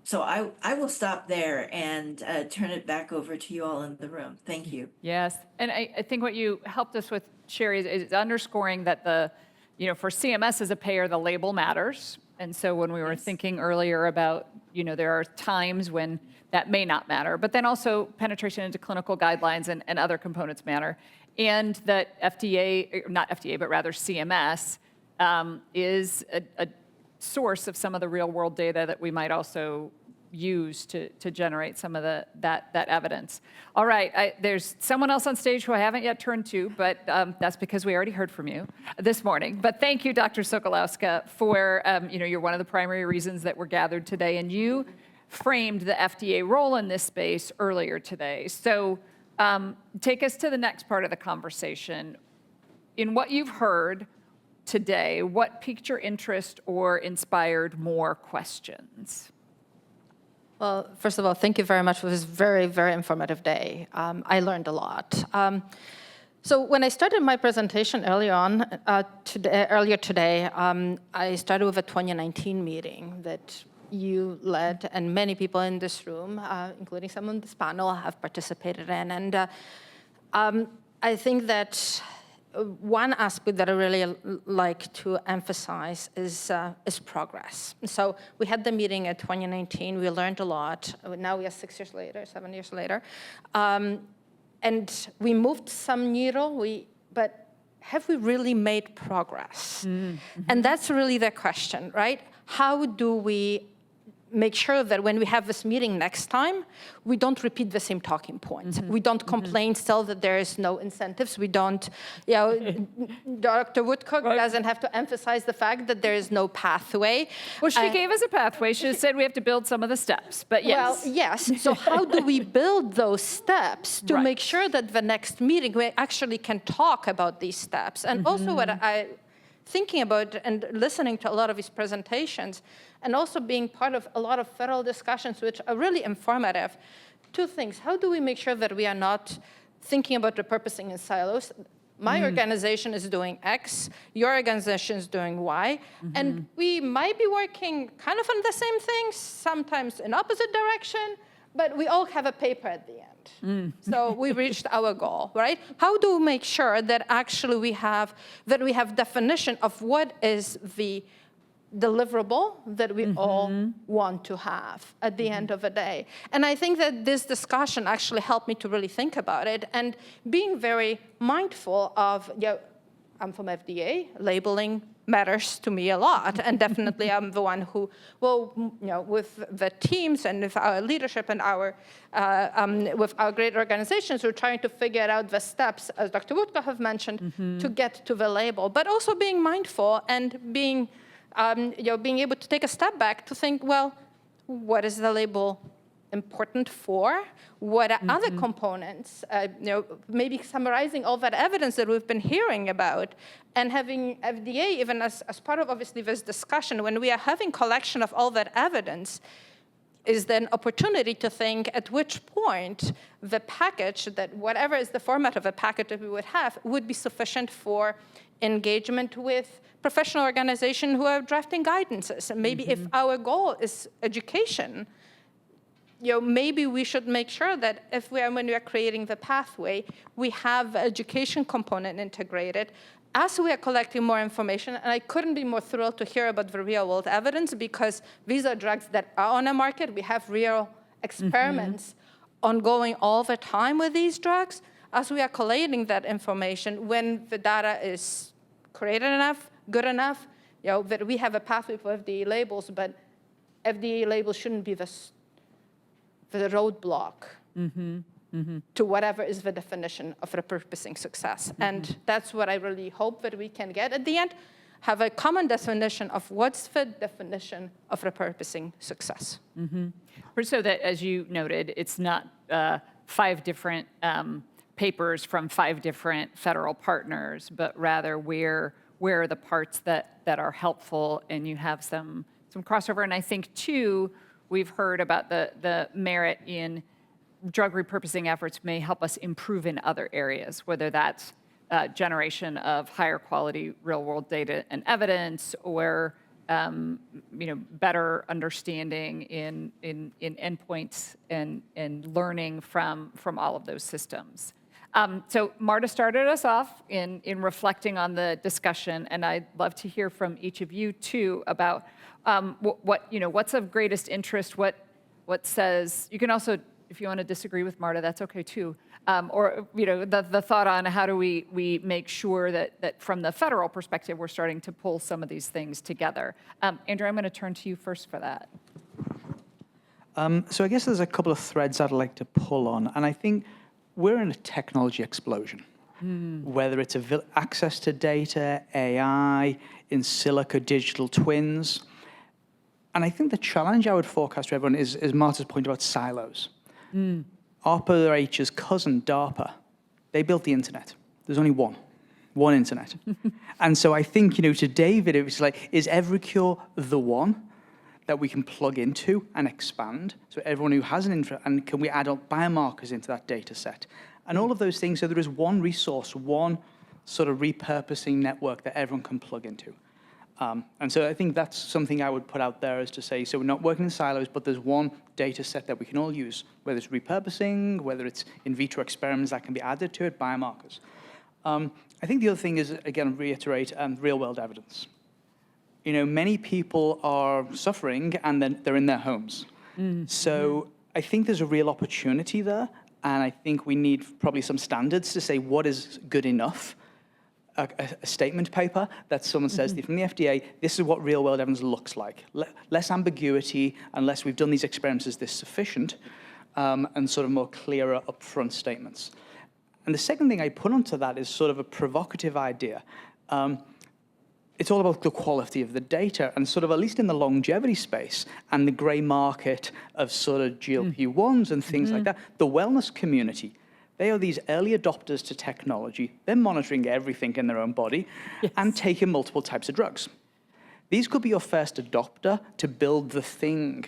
So I will stop there and turn it back over to you all in the room. Thank you. Yes, and I think what you helped us with, Sherry, is underscoring that for CMS as a payer, the label matters. And so when we were thinking earlier about, there are times when that may not matter, but then also penetration into clinical guidelines and other components matter. And that not FDA, but rather CMS is a source of some of the real world data that we might also use to generate some of that evidence. All right, there's someone else on stage who I haven't yet turned to, but that's because we already heard from you this morning. But thank you, Dr. Sokolowska, for, you're one of the primary reasons that we're gathered today, and you framed the FDA role in this space earlier today. So take us to the next part of the conversation. In what you've heard today, what piqued your interest or inspired more questions? Well, first of all, thank you very much for this very, very informative day. I learned a lot. So when I started my presentation earlier today, I started with a 2019 meeting that you led, and many people in this room, including some on this panel, have participated in. And I think that one aspect that I really like to emphasize is progress. So we had the meeting in 2019. We learned a lot. Now we are 7 years later. And we moved some needle, but have we really made progress? Mm-hmm. And that's really the question, right? How do we make sure that when we have this meeting next time, we don't repeat the same talking points. Mm-hmm. We don't complain still that there is no incentives. We don't, Dr. Woodcock doesn't have to emphasize the fact that there is no pathway. Well, she gave us a pathway. She said we have to build some of the steps, but yes. Well, yes. So how do we build those steps to make sure that the next meeting we actually can talk about these steps? And also what thinking about and listening to a lot of these presentations, and also being part of a lot of federal discussions, which are really informative. Two things. How do we make sure that we are not thinking about repurposing in silos? My organization is doing X, your organization is doing Y, and we might be working kind of on the same things, sometimes in opposite direction, but we all have a paper at the end. So we reached our goal, right? How do we make sure that actually we have definition of what is the deliverable that we all want to have at the end of the day? And I think that this discussion actually helped me to really think about it, and being very mindful of, I'm from FDA, labeling matters to me a lot, and definitely I'm the one who will, with the teams and with our leadership and with our great organizations, we're trying to figure out the steps, as Dr. Woodcock have mentioned, to get to the label, but also being mindful and being able to take a step back to think, well, what is the label important for? What are other components? Maybe summarizing all that evidence that we've been hearing about, and having FDA, even as part of obviously this discussion, when we are having collection of all that evidence, is then opportunity to think at which point the package, that whatever is the format of a package that we would have, would be sufficient for engagement with professional organizations who are drafting guidances. And maybe if our goal is education, maybe we should make sure that when we are creating the pathway, we have the education component integrated as we are collecting more information. And I couldn't be more thrilled to hear about the real-world evidence, because these are drugs that are on the market. We have real experiments ongoing all the time with these drugs. As we are collating that information, when the data is created enough, good enough, that we have a pathway for FDA labels, but FDA labels shouldn't be the roadblock to whatever is the definition of repurposing success. And that's what I really hope that we can get at the end, have a common definition of what's the definition of repurposing success. So that, as you noted, it's not 5 different papers from 5 different federal partners, but rather where are the parts that are helpful, and you have some crossover. And I think, too, we've heard about the merit in drug repurposing efforts may help us improve in other areas, whether that's generation of higher quality real-world data and evidence, or better understanding in endpoints and learning from all of those systems. So Marta started us off in reflecting on the discussion, and I'd love to hear from each of you too about what's of greatest interest, what says. You can also, if you want to disagree with Marta, that's okay too. Or the thought on how do we make sure that from the federal perspective we're starting to pull some of these things together. Andrew, I'm going to turn to you first for that. So I guess there's a couple of threads I'd like to pull on, and I think we're in a technology explosion. Whether it's access to data, AI, in silico digital twins. And I think the challenge I would forecast to everyone is Marta's point about silos. ARPA-H's cousin, DARPA, they built the internet. There's only one internet. And so I think, to David, it was like, is Evercure the one? that we can plug into and expand. So everyone who has an interest, and can we add biomarkers into that data set? And all of those things, so there is one resource, one sort of repurposing network that everyone can plug into. And so I think that's something I would put out there, is to say, so we're not working in silos, but there's one data set that we can all use, whether it's repurposing, whether it's in vitro experiments that can be added to it, biomarkers. I think the other thing is, again, reiterate real-world evidence. You know, many people are suffering and then they're in their homes. So I think there's a real opportunity there, and I think we need probably some standards to say what is good enough. A statement paper that someone says from the FDA, this is what real-world evidence looks like. Less ambiguity, unless we've done these experiments, is this sufficient? And sort of more clearer upfront statements. And the second thing I put onto that is sort of a provocative idea. It's all about the quality of the data, and sort of, at least in the longevity space and the gray market of sort of GLP-1s and things like that, the wellness community, they are these early adopters to technology. They're monitoring everything in their own body and taking multiple types of drugs. These could be your first adopter to build the thing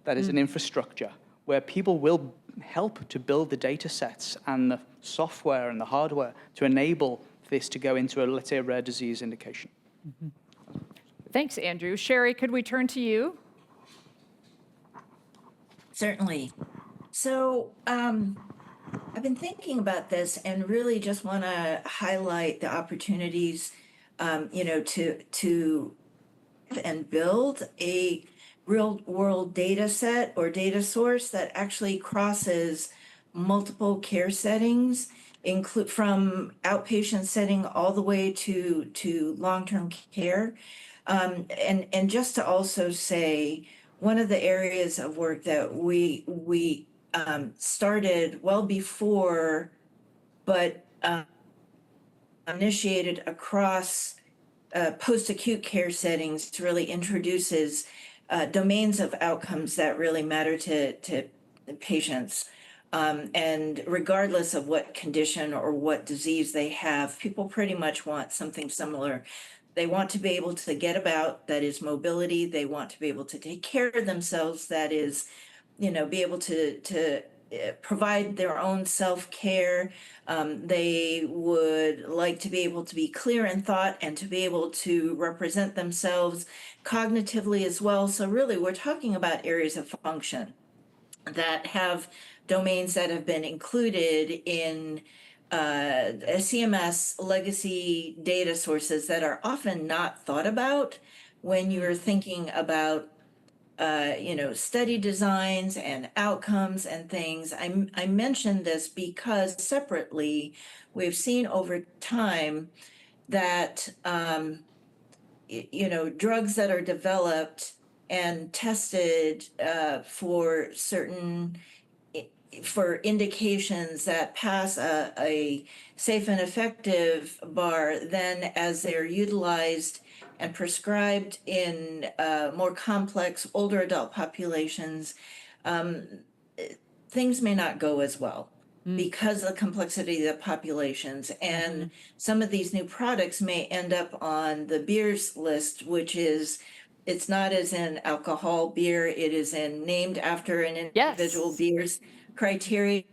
that is an infrastructure where people will help to build the data sets and the software and the hardware to enable this to go into, let's say, a rare disease indication. Thanks, Andrew. Sherry, could we turn to you? Certainly. So I've been thinking about this and really just want to highlight the opportunities, to and build a real world data set or data source that actually crosses multiple care settings, include from outpatient setting all the way to long-term care. And just to also say, one of the areas of work that we started well before, but initiated across post-acute care settings, really introduces domains of outcomes that really matter to patients. And regardless of what condition or what disease they have, people pretty much want something similar. They want to be able to get about, that is mobility. They want to be able to take care of themselves, that is, be able to provide their own self-care. They would like to be able to be clear in thought and to be able to represent themselves cognitively as well. So really, we're talking about areas of function that have domains that have been included in CMS legacy data sources that are often not thought about when you're thinking about study designs and outcomes and things. I mentioned this because separately, we've seen over time that, drugs that are developed and tested for indications that pass a safe and effective bar, then as they're utilized and prescribed in more complex older adult populations, things may not go as well because of the complexity of the populations. And some of these new products may end up on the beers list, which is, it's not as in alcohol beer, it is in named after an individual beer's criteria.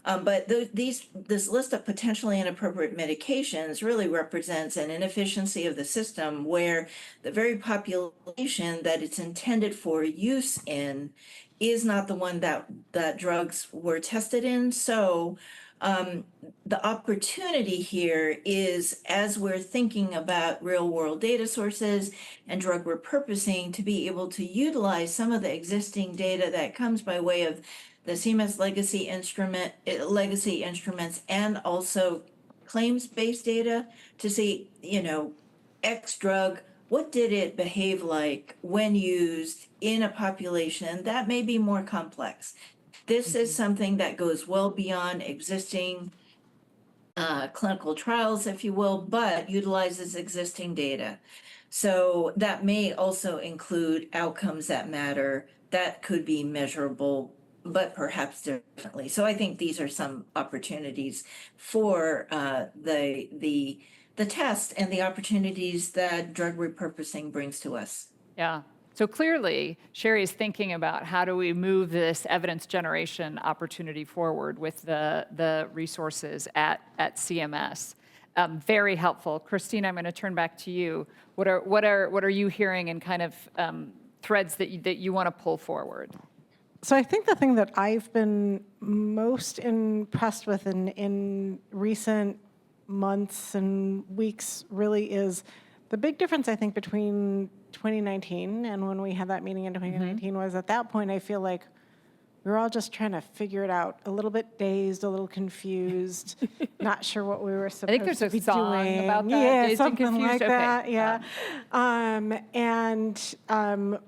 But this list of potentially inappropriate medications really represents an inefficiency of the system where the very population that it's intended for use in is not the one that drugs were tested in. So the opportunity here is, as we're thinking about real world data sources and drug repurposing, to be able to utilize some of the existing data that comes by way of the CMS legacy instruments and also claims-based data to see, X drug, what did it behave like when used in a population that may be more complex? This is something that goes well beyond existing clinical trials, if you will, but utilizes existing data. So that may also include outcomes that matter, that could be measurable, but perhaps differently. So I think these are some opportunities for the test and the opportunities that drug repurposing brings to us. Yeah. So clearly, Sherry is thinking about how do we move this evidence generation opportunity forward with the resources at CMS. Very helpful. Christine, I'm going to turn back to you. What are you hearing and kind of threads that you want to pull forward? So I think the thing that I've been most impressed with in recent months and weeks really is the big difference, I think, between 2019 and when we had that meeting in 2019 was at that point, I feel like we were all just trying to figure it out, a little bit dazed, a little confused, not sure what we were supposed to be doing. I think there's a song about that, Yeah, Dazed and something Confused. like Okay. that, yeah.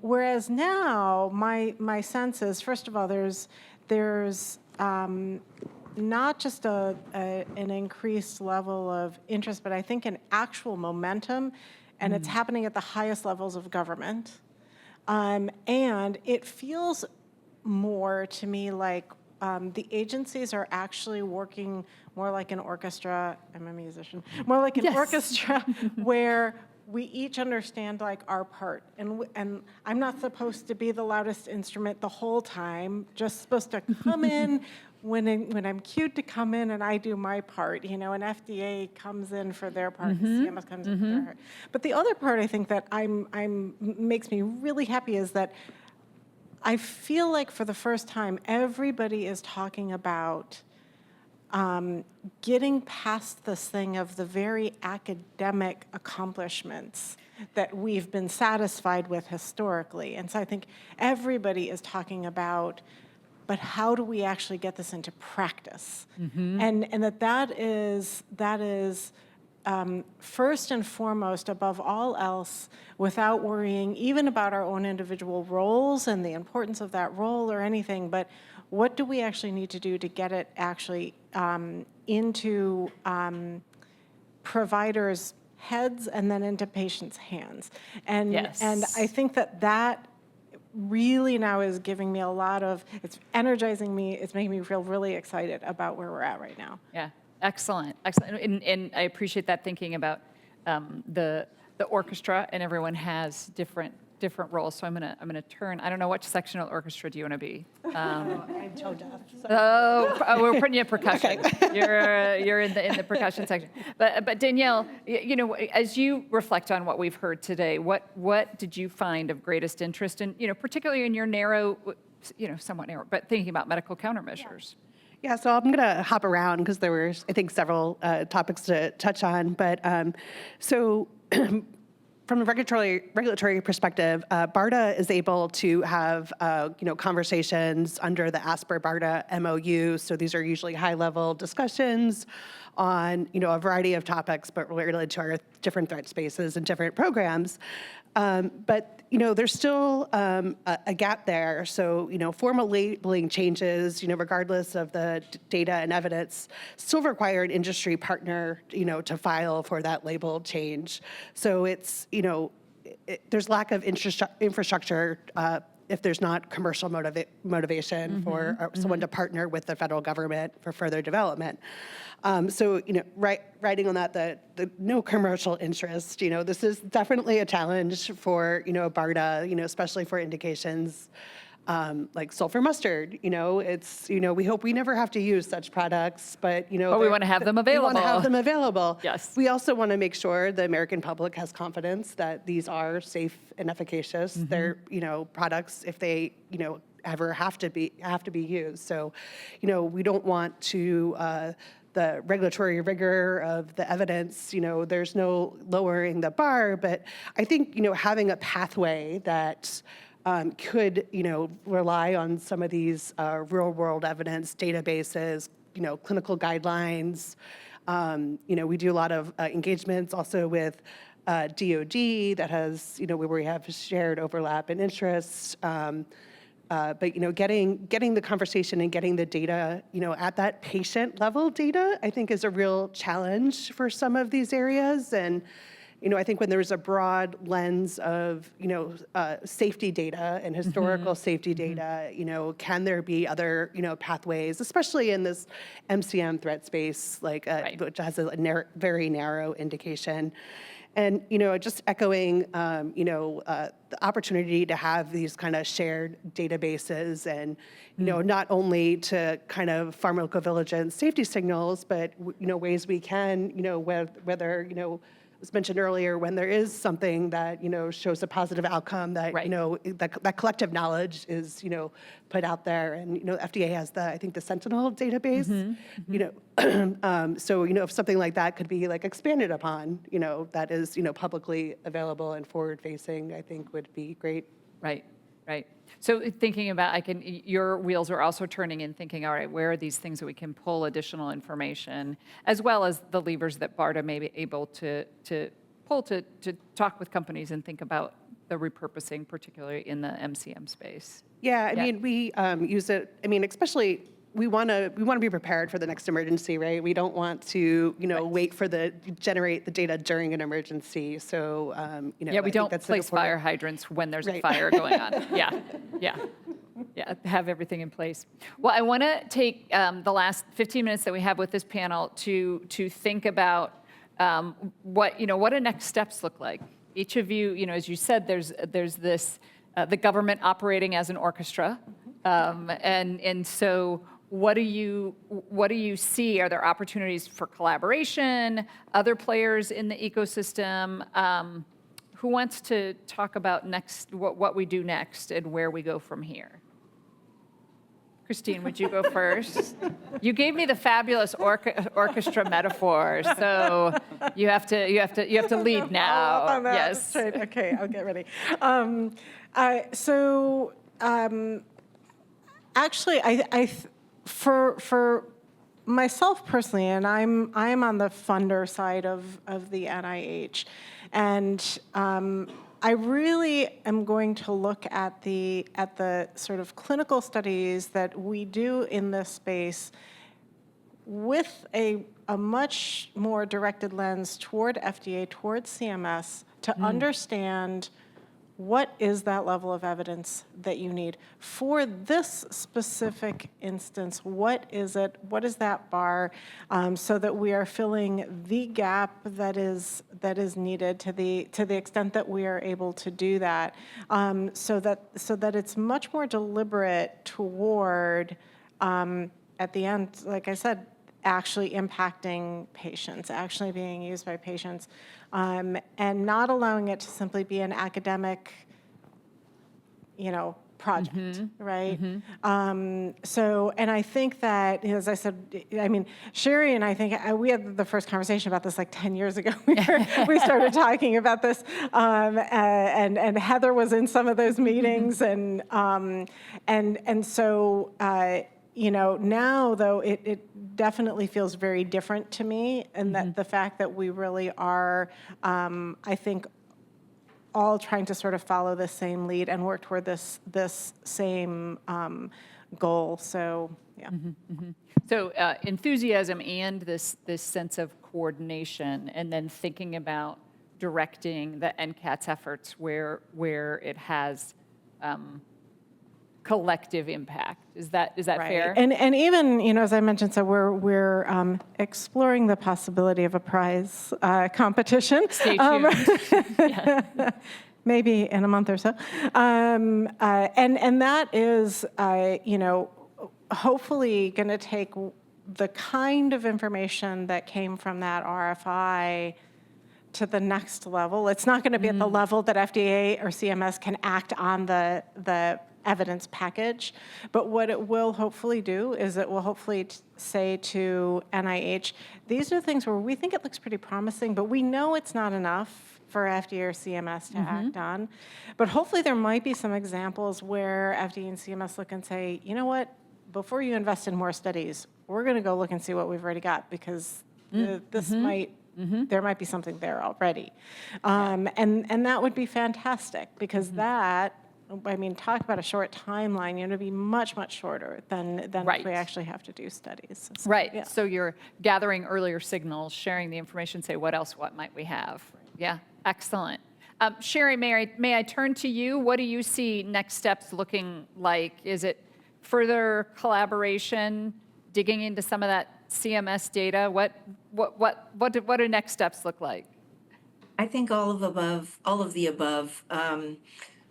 Whereas now, my sense is, first of all, there's not just an increased level of interest, but I think an actual momentum, and it's happening at the highest levels of government. And it feels more to me like the agencies are actually working more like an orchestra. I'm a musician. More like an orchestra where we each understand like our part, and I'm not supposed to be the loudest instrument the whole time. Just supposed to come in when I'm cued to come in, and I do my part. You know, and FDA comes in for their part, CMS comes in for their part. But the other part I think that makes me really happy is that I feel like for the first time, everybody is talking about getting past this thing of the very academic accomplishments that we've been satisfied with historically. And so I think everybody is talking about, but how do we actually get this into practice? And that is first and foremost, above all else, without worrying even about our own individual roles and the importance of that role or anything, but what do we actually need to do to get it actually into providers' heads and then into patients' hands? And I think that really now is giving me a lot of, it's energizing me, it's making me feel really excited about where we're at right now. Yeah, excellent, excellent. And I appreciate that thinking about the orchestra, and everyone has different roles. So I'm gonna turn. I don't know which sectional orchestra do you want to be? I'm tone deaf. Oh, we're putting you in percussion. You're in the percussion section. But Danielle, you know, as you reflect on what we've heard today, what did you find of greatest interest in, you know, particularly in your narrow, you know, somewhat narrow, but thinking about medical countermeasures? Yeah, so I'm going to hop around because there were, I think, several topics to touch on. But so from a regulatory perspective, BARDA is able to have conversations under the ASPR-BARDA MOU. So these are usually high-level discussions on a variety of topics, but related to our different threat spaces and different programs. But there's still a gap there. So formal labeling changes, regardless of the data and evidence, still require an industry partner, to file for that label change. So it's there's lack of infrastructure if there's not commercial motivation for someone to partner with the federal government for further development. So, writing on that, the no commercial interest, this is definitely a challenge for, BARDA, especially for indications like sulfur mustard. It's, we hope we never have to use such products, but, But we want to have them available. We want to have them available. Yes. We also want to make sure the American public has confidence that these are safe and efficacious. They're, products if they, ever have to be used. So, we don't want to, the regulatory rigor of the evidence, there's no lowering the bar, but I think, having a pathway that could, rely on some of these real-world evidence databases, clinical guidelines. We do a lot of engagements also with DoD that has, where we have shared overlap and interests. But getting the conversation and getting the data, at that patient level data, I think is a real challenge for some of these areas. And I think when there's a broad lens of safety data and historical safety data, can there be other pathways, especially in this MCM threat space, like which has a very narrow indication. And, just echoing, the opportunity to have these kind of shared databases and, not only to kind of pharmacovigilance safety signals, but, ways we can, whether, was mentioned earlier, when there is something that, shows a positive outcome that, Right. that collective knowledge is, put out there. And, FDA has I think the Sentinel database, so, if something like that could be like expanded upon, that is, publicly available and forward facing, I think would be great. Right, right. So thinking about, your wheels are also turning in thinking, all right, where are these things that we can pull additional information, as well as the levers that BARDA may be able to pull to talk with companies and think about the repurposing, particularly in the MCM space. Yeah, I mean, we use it, especially, we want to be prepared for the next emergency, right? We don't want to, wait for generate the data during an emergency. So, Yeah, we don't place fire hydrants when there's a fire going on. Yeah, have everything in place. Well, I want to take the last 15 minutes that we have with this panel to think about what do next steps look like. Each of you, as you said, there's this the government operating as an orchestra, and so. What do you see? Are there opportunities for collaboration, other players in the ecosystem? Who wants to talk about next, what we do next and where we go from here? Christine, would you go first? You gave me the fabulous orchestra metaphor, so you have to lead now. Yes. Right. Okay, I'll get ready. Actually, for myself personally, and I'm on the funder side of the NIH, and I really am going to look at the sort of clinical studies that we do in this space with a much more directed lens toward FDA, toward CMS, to understand what is that level of evidence that you need. For this specific instance, what is it? What is that bar, so that we are filling the gap that is needed to the extent that we are able to do that, so that it's much more deliberate toward, at the end, like I said, actually impacting patients, actually being used by patients, and not allowing it to simply be an academic, project, right? And I think that, as I said, Sherry and I think we had the first conversation about this like 10 years ago. We started talking about this, and Heather was in some of those meetings, and so. Now, though, it definitely feels very different to me, and that the fact that we really are, I think, all trying to sort of follow the same lead and work toward this same goal. So, yeah. So enthusiasm and this sense of coordination, and then thinking about directing the NCATS efforts where it has collective impact. Is that right. Fair? And even, as I mentioned, so we're exploring the possibility of a prize competition. Stay tuned. Maybe in a month or so. And that is, hopefully going to take the kind of information that came from that RFI to the next level. It's not going to be at the level that FDA or CMS can act on the evidence package, but what it will hopefully do is it will hopefully say to NIH, these are things where we think it looks pretty promising, but we know it's not enough for FDA or CMS to act on. But hopefully there might be some examples where FDA and CMS look and say, you know what, before you invest in more studies, we're going to go look and see what we've already got, because this might, there might be something there already. And that would be fantastic, because that, talk about a short timeline, it'd be much, much shorter than if we actually have to do studies. So, right. Yeah. So you're gathering earlier signals, sharing the information, say, what might we have? Yeah, excellent. Sherry, may I turn to you? What do you see next steps looking like? Is it further collaboration, digging into some of that CMS data? What do next steps look like? I think all of the above.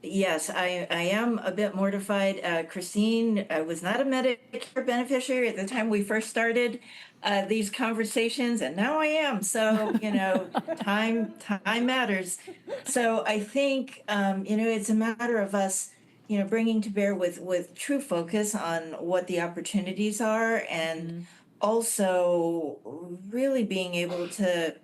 Yes, I am a bit mortified. Christine was not a Medicare beneficiary at the time we first started these conversations, and now I am. So, time matters. So I think, it's a matter of us, bringing to bear with true focus on what the opportunities are, and also really being able to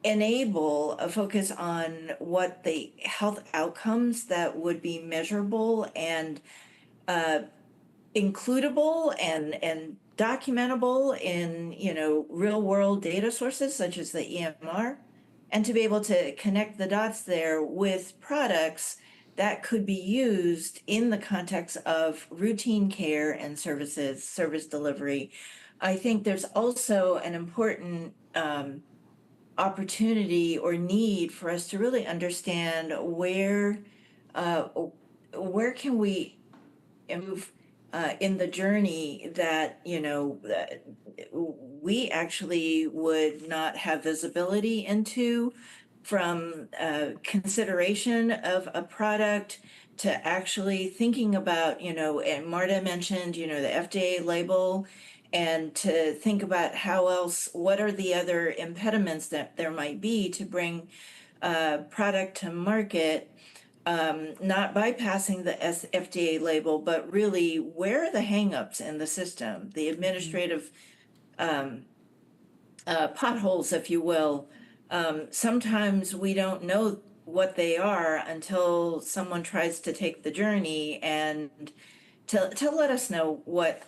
enable a focus on what the health outcomes that would be measurable and includable and documentable in real world data sources such as the EMR, and to be able to connect the dots there with products that could be used in the context of routine care and service delivery. I think there's also an important opportunity or need for us to really understand where can we move in the journey that that we actually would not have visibility into, from consideration of a product to actually thinking about, and Marta mentioned, the FDA label, and to think about what are the other impediments that there might be to bring product to market, not bypassing the FDA label, but really where are the hangups in the system, the administrative potholes, if you will. Sometimes we don't know what they are until someone tries to take the journey and to let us know what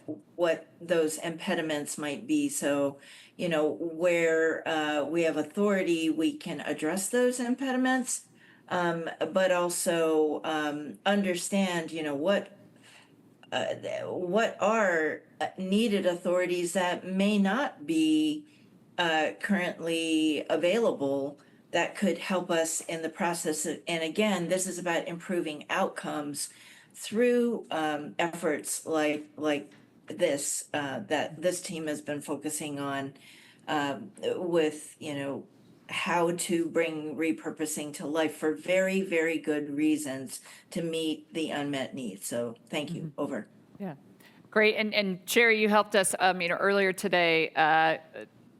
those impediments might be. So, where we have authority, we can address those impediments, but also understand, what are needed authorities that may not be currently available that could help us in the process. And again, this is about improving outcomes through efforts like this that this team has been focusing on, with how to bring repurposing to life for very, very good reasons to meet the unmet needs. So thank you. Over. Yeah, great. And Sherry, you helped us, earlier today.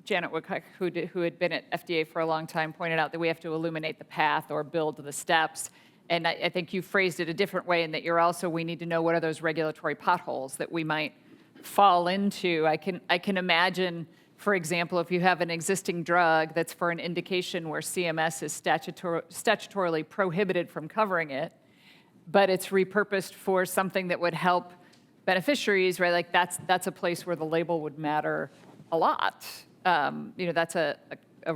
Janet Woodcock, who had been at FDA for a long time, pointed out that we have to illuminate the path or build the steps. And I think you phrased it a different way, in that we need to know what are those regulatory potholes that we might fall into. I can imagine, for example, if you have an existing drug that's for an indication where CMS is statutorily prohibited from covering it, but it's repurposed for something that would help beneficiaries, right? Like that's a place where the label would matter a lot. That's a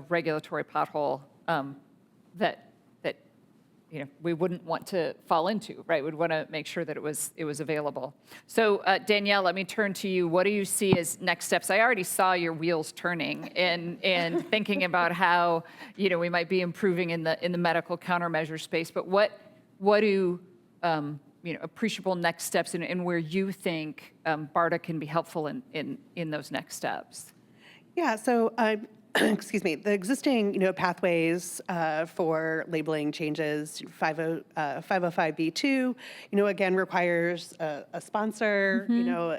regulatory pothole that we wouldn't want to fall into, right? We'd want to make sure that it was available. So Danielle, let me turn to you. What do you see as next steps? I already saw your wheels turning and thinking about how we might be improving in the medical countermeasure space. But what do appreciable next steps and where you think BARDA can be helpful in those next steps? Yeah, so excuse me, the existing pathways for labeling changes, 505(b)(2), again requires a sponsor.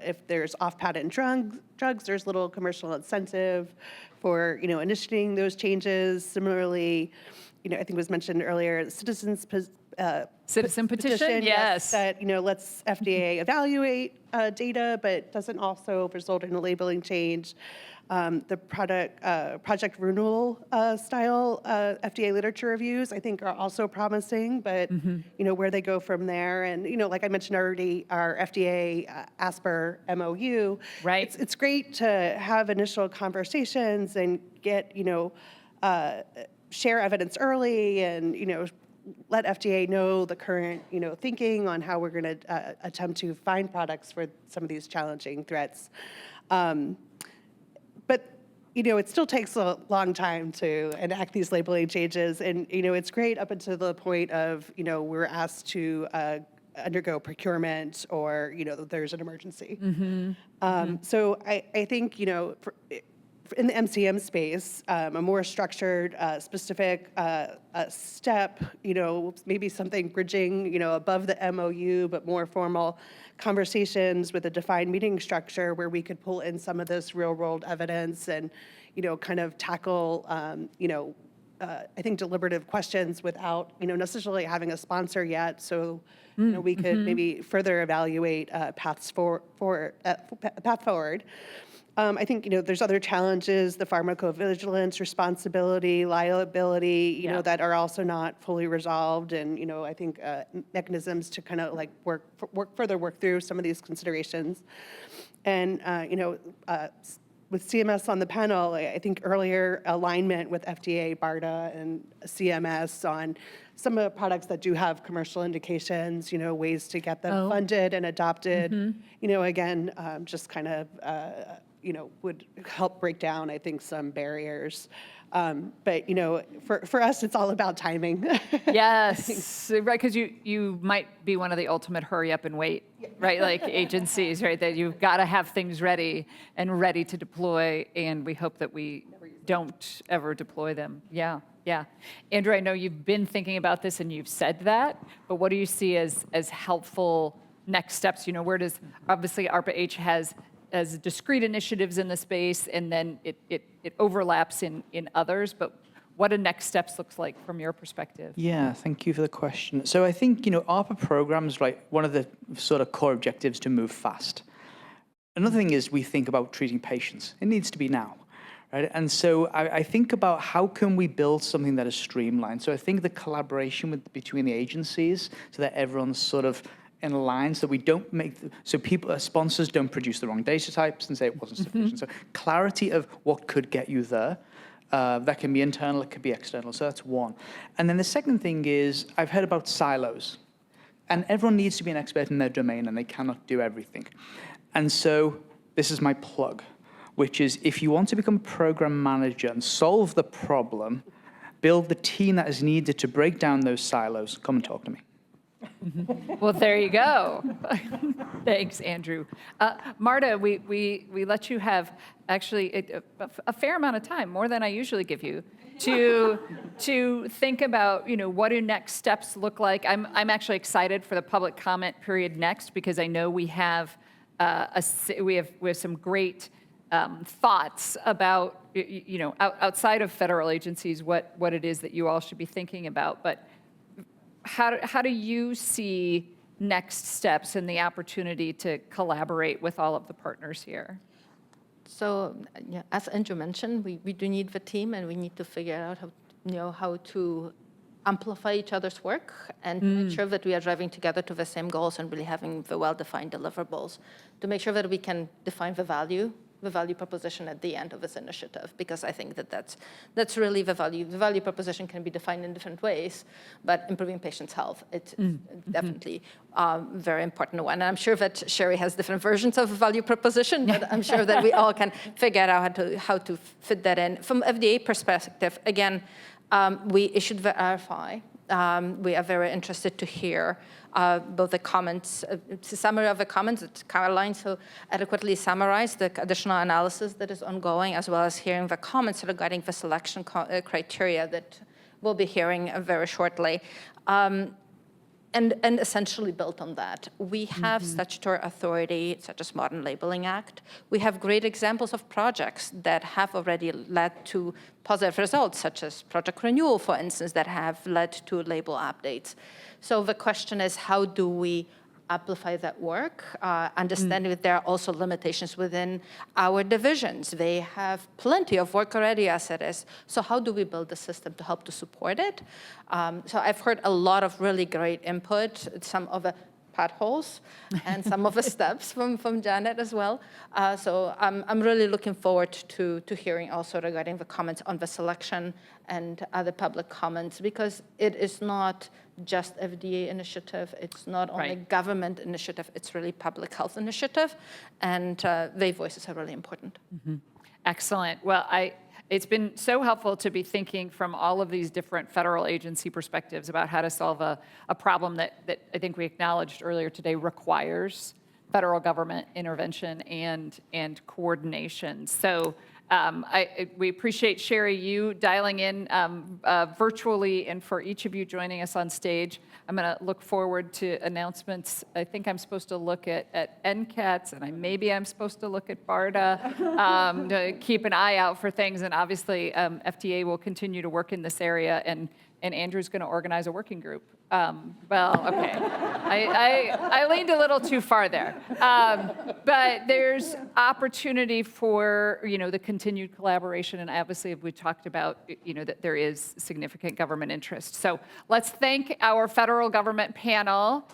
If there's off-patent drugs, there's little commercial incentive for initiating those changes. Similarly, I think it was mentioned earlier, the citizen petition, yes, that lets FDA evaluate data, but doesn't also result in a labeling change. The Project Renewal style FDA literature reviews, I think, are also promising, but where they go from there, and like I mentioned already, our FDA ASPR MOU. Right. It's great to have initial conversations and get share evidence early, and let FDA know the current thinking on how we're going to attempt to find products for some of these challenging threats. But it still takes a long time to enact these labeling changes, and it's great up until the point of we're asked to undergo procurement, or there's an emergency. So I think in the MCM space, a more structured, specific step, maybe something bridging, above the MOU, but more formal conversations with a defined meeting structure where we could pull in some of this real world evidence and, kind of tackle, I think deliberative questions without, necessarily having a sponsor yet. So, we could maybe further evaluate path forward. I think, there's other challenges, the pharmacovigilance, responsibility, liability, that are also not fully resolved. And, I think mechanisms to kind of like work through some of these considerations. And, with CMS on the panel, I think earlier alignment with FDA, BARDA, and CMS on some of the products that do have commercial indications, ways to get them funded and adopted, again, just kind of, would help break down, I think, some barriers. But, for us, it's all about timing. Yes, right, because you might be one of the ultimate hurry up and wait, right? Like agencies, right? That you've got to have things ready and ready to deploy, and we hope that we don't ever deploy them. Yeah. Andrew, I know you've been thinking about this and you've said that, but what do you see as helpful next steps? Where does, obviously ARPA-H has as discrete initiatives in the space, and then it overlaps in others, but what do next steps looks like from your perspective? Yeah, thank you for the question. So I think, ARPA programs, right, one of the sort of core objectives to move fast. Another thing is we think about treating patients. It needs to be now, right? And so I think about how can we build something that is streamlined. So I think the collaboration between the agencies so that everyone's sort of in a line so we don't make, so people, sponsors don't produce the wrong data types and say it wasn't sufficient. So clarity of what could get you there. That can be internal, it could be external. So that's one. And then the second thing is I've heard about silos. And everyone needs to be an expert in their domain and they cannot do everything. And so this is my plug, which is if you want to become a program manager and solve the problem, build the team that is needed to break down those silos, come and talk to me. Well, there you go. Thanks, Andrew. Marta, we let you have actually a fair amount of time, more than I usually give you, to think about, what do next steps look like. I'm actually excited for the public comment period next because I know we have we have some great thoughts about, outside of federal agencies, what it is that you all should be thinking about. But how do you see next steps and the opportunity to collaborate with all of the partners here? So, as Andrew mentioned, we do need the team, and we need to figure out how to amplify each other's work and to make sure that we are driving together to the same goals and really having the well-defined deliverables to make sure that we can define the value proposition at the end of this initiative, because I think that's really the value. The value proposition can be defined in different ways, but improving patients' health, it's definitely a very important one. And I'm sure that Sherry has different versions of the value proposition, but I'm sure that we all can figure out how to fit that in. From FDA perspective, again, we issued the RFI. We are very interested to hear both the comments, it's a summary of the comments that Caroline so adequately summarized, the additional analysis that is ongoing, as well as hearing the comments regarding the selection criteria that we'll be hearing very shortly. And essentially built on that. We have statutory authority, such as Modern Labeling Act. We have great examples of projects that have already led to positive results, such as Project Renewal, for instance, that have led to label updates. So the question is, how do we amplify that work, understanding that there are also limitations within our divisions. They have plenty of work already as it is. So how do we build the system to help to support it? So I've heard a lot of really great input, some of the potholes and some of the steps from Janet as well. So I'm really looking forward to hearing also regarding the comments on the selection and other public comments, because it is not just FDA initiative. It's not only government initiative. It's really public health initiative, and their voices are really important. Excellent. Well, it's been so helpful to be thinking from all of these different federal agency perspectives about how to solve a problem that I think we acknowledged earlier today requires federal government intervention and coordination. So We appreciate, Sherry, you dialing in virtually, and for each of you joining us on stage. I'm going to look forward to announcements. I think I'm supposed to look at NCATS, and maybe I'm supposed to look at BARDA to keep an eye out for things. And obviously, FDA will continue to work in this area, and Andrew's going to organize a working group. Well, okay. I leaned a little too far there. But there's opportunity for, the continued collaboration. And obviously, we talked about, that there is significant government interest. So let's thank our federal government panel.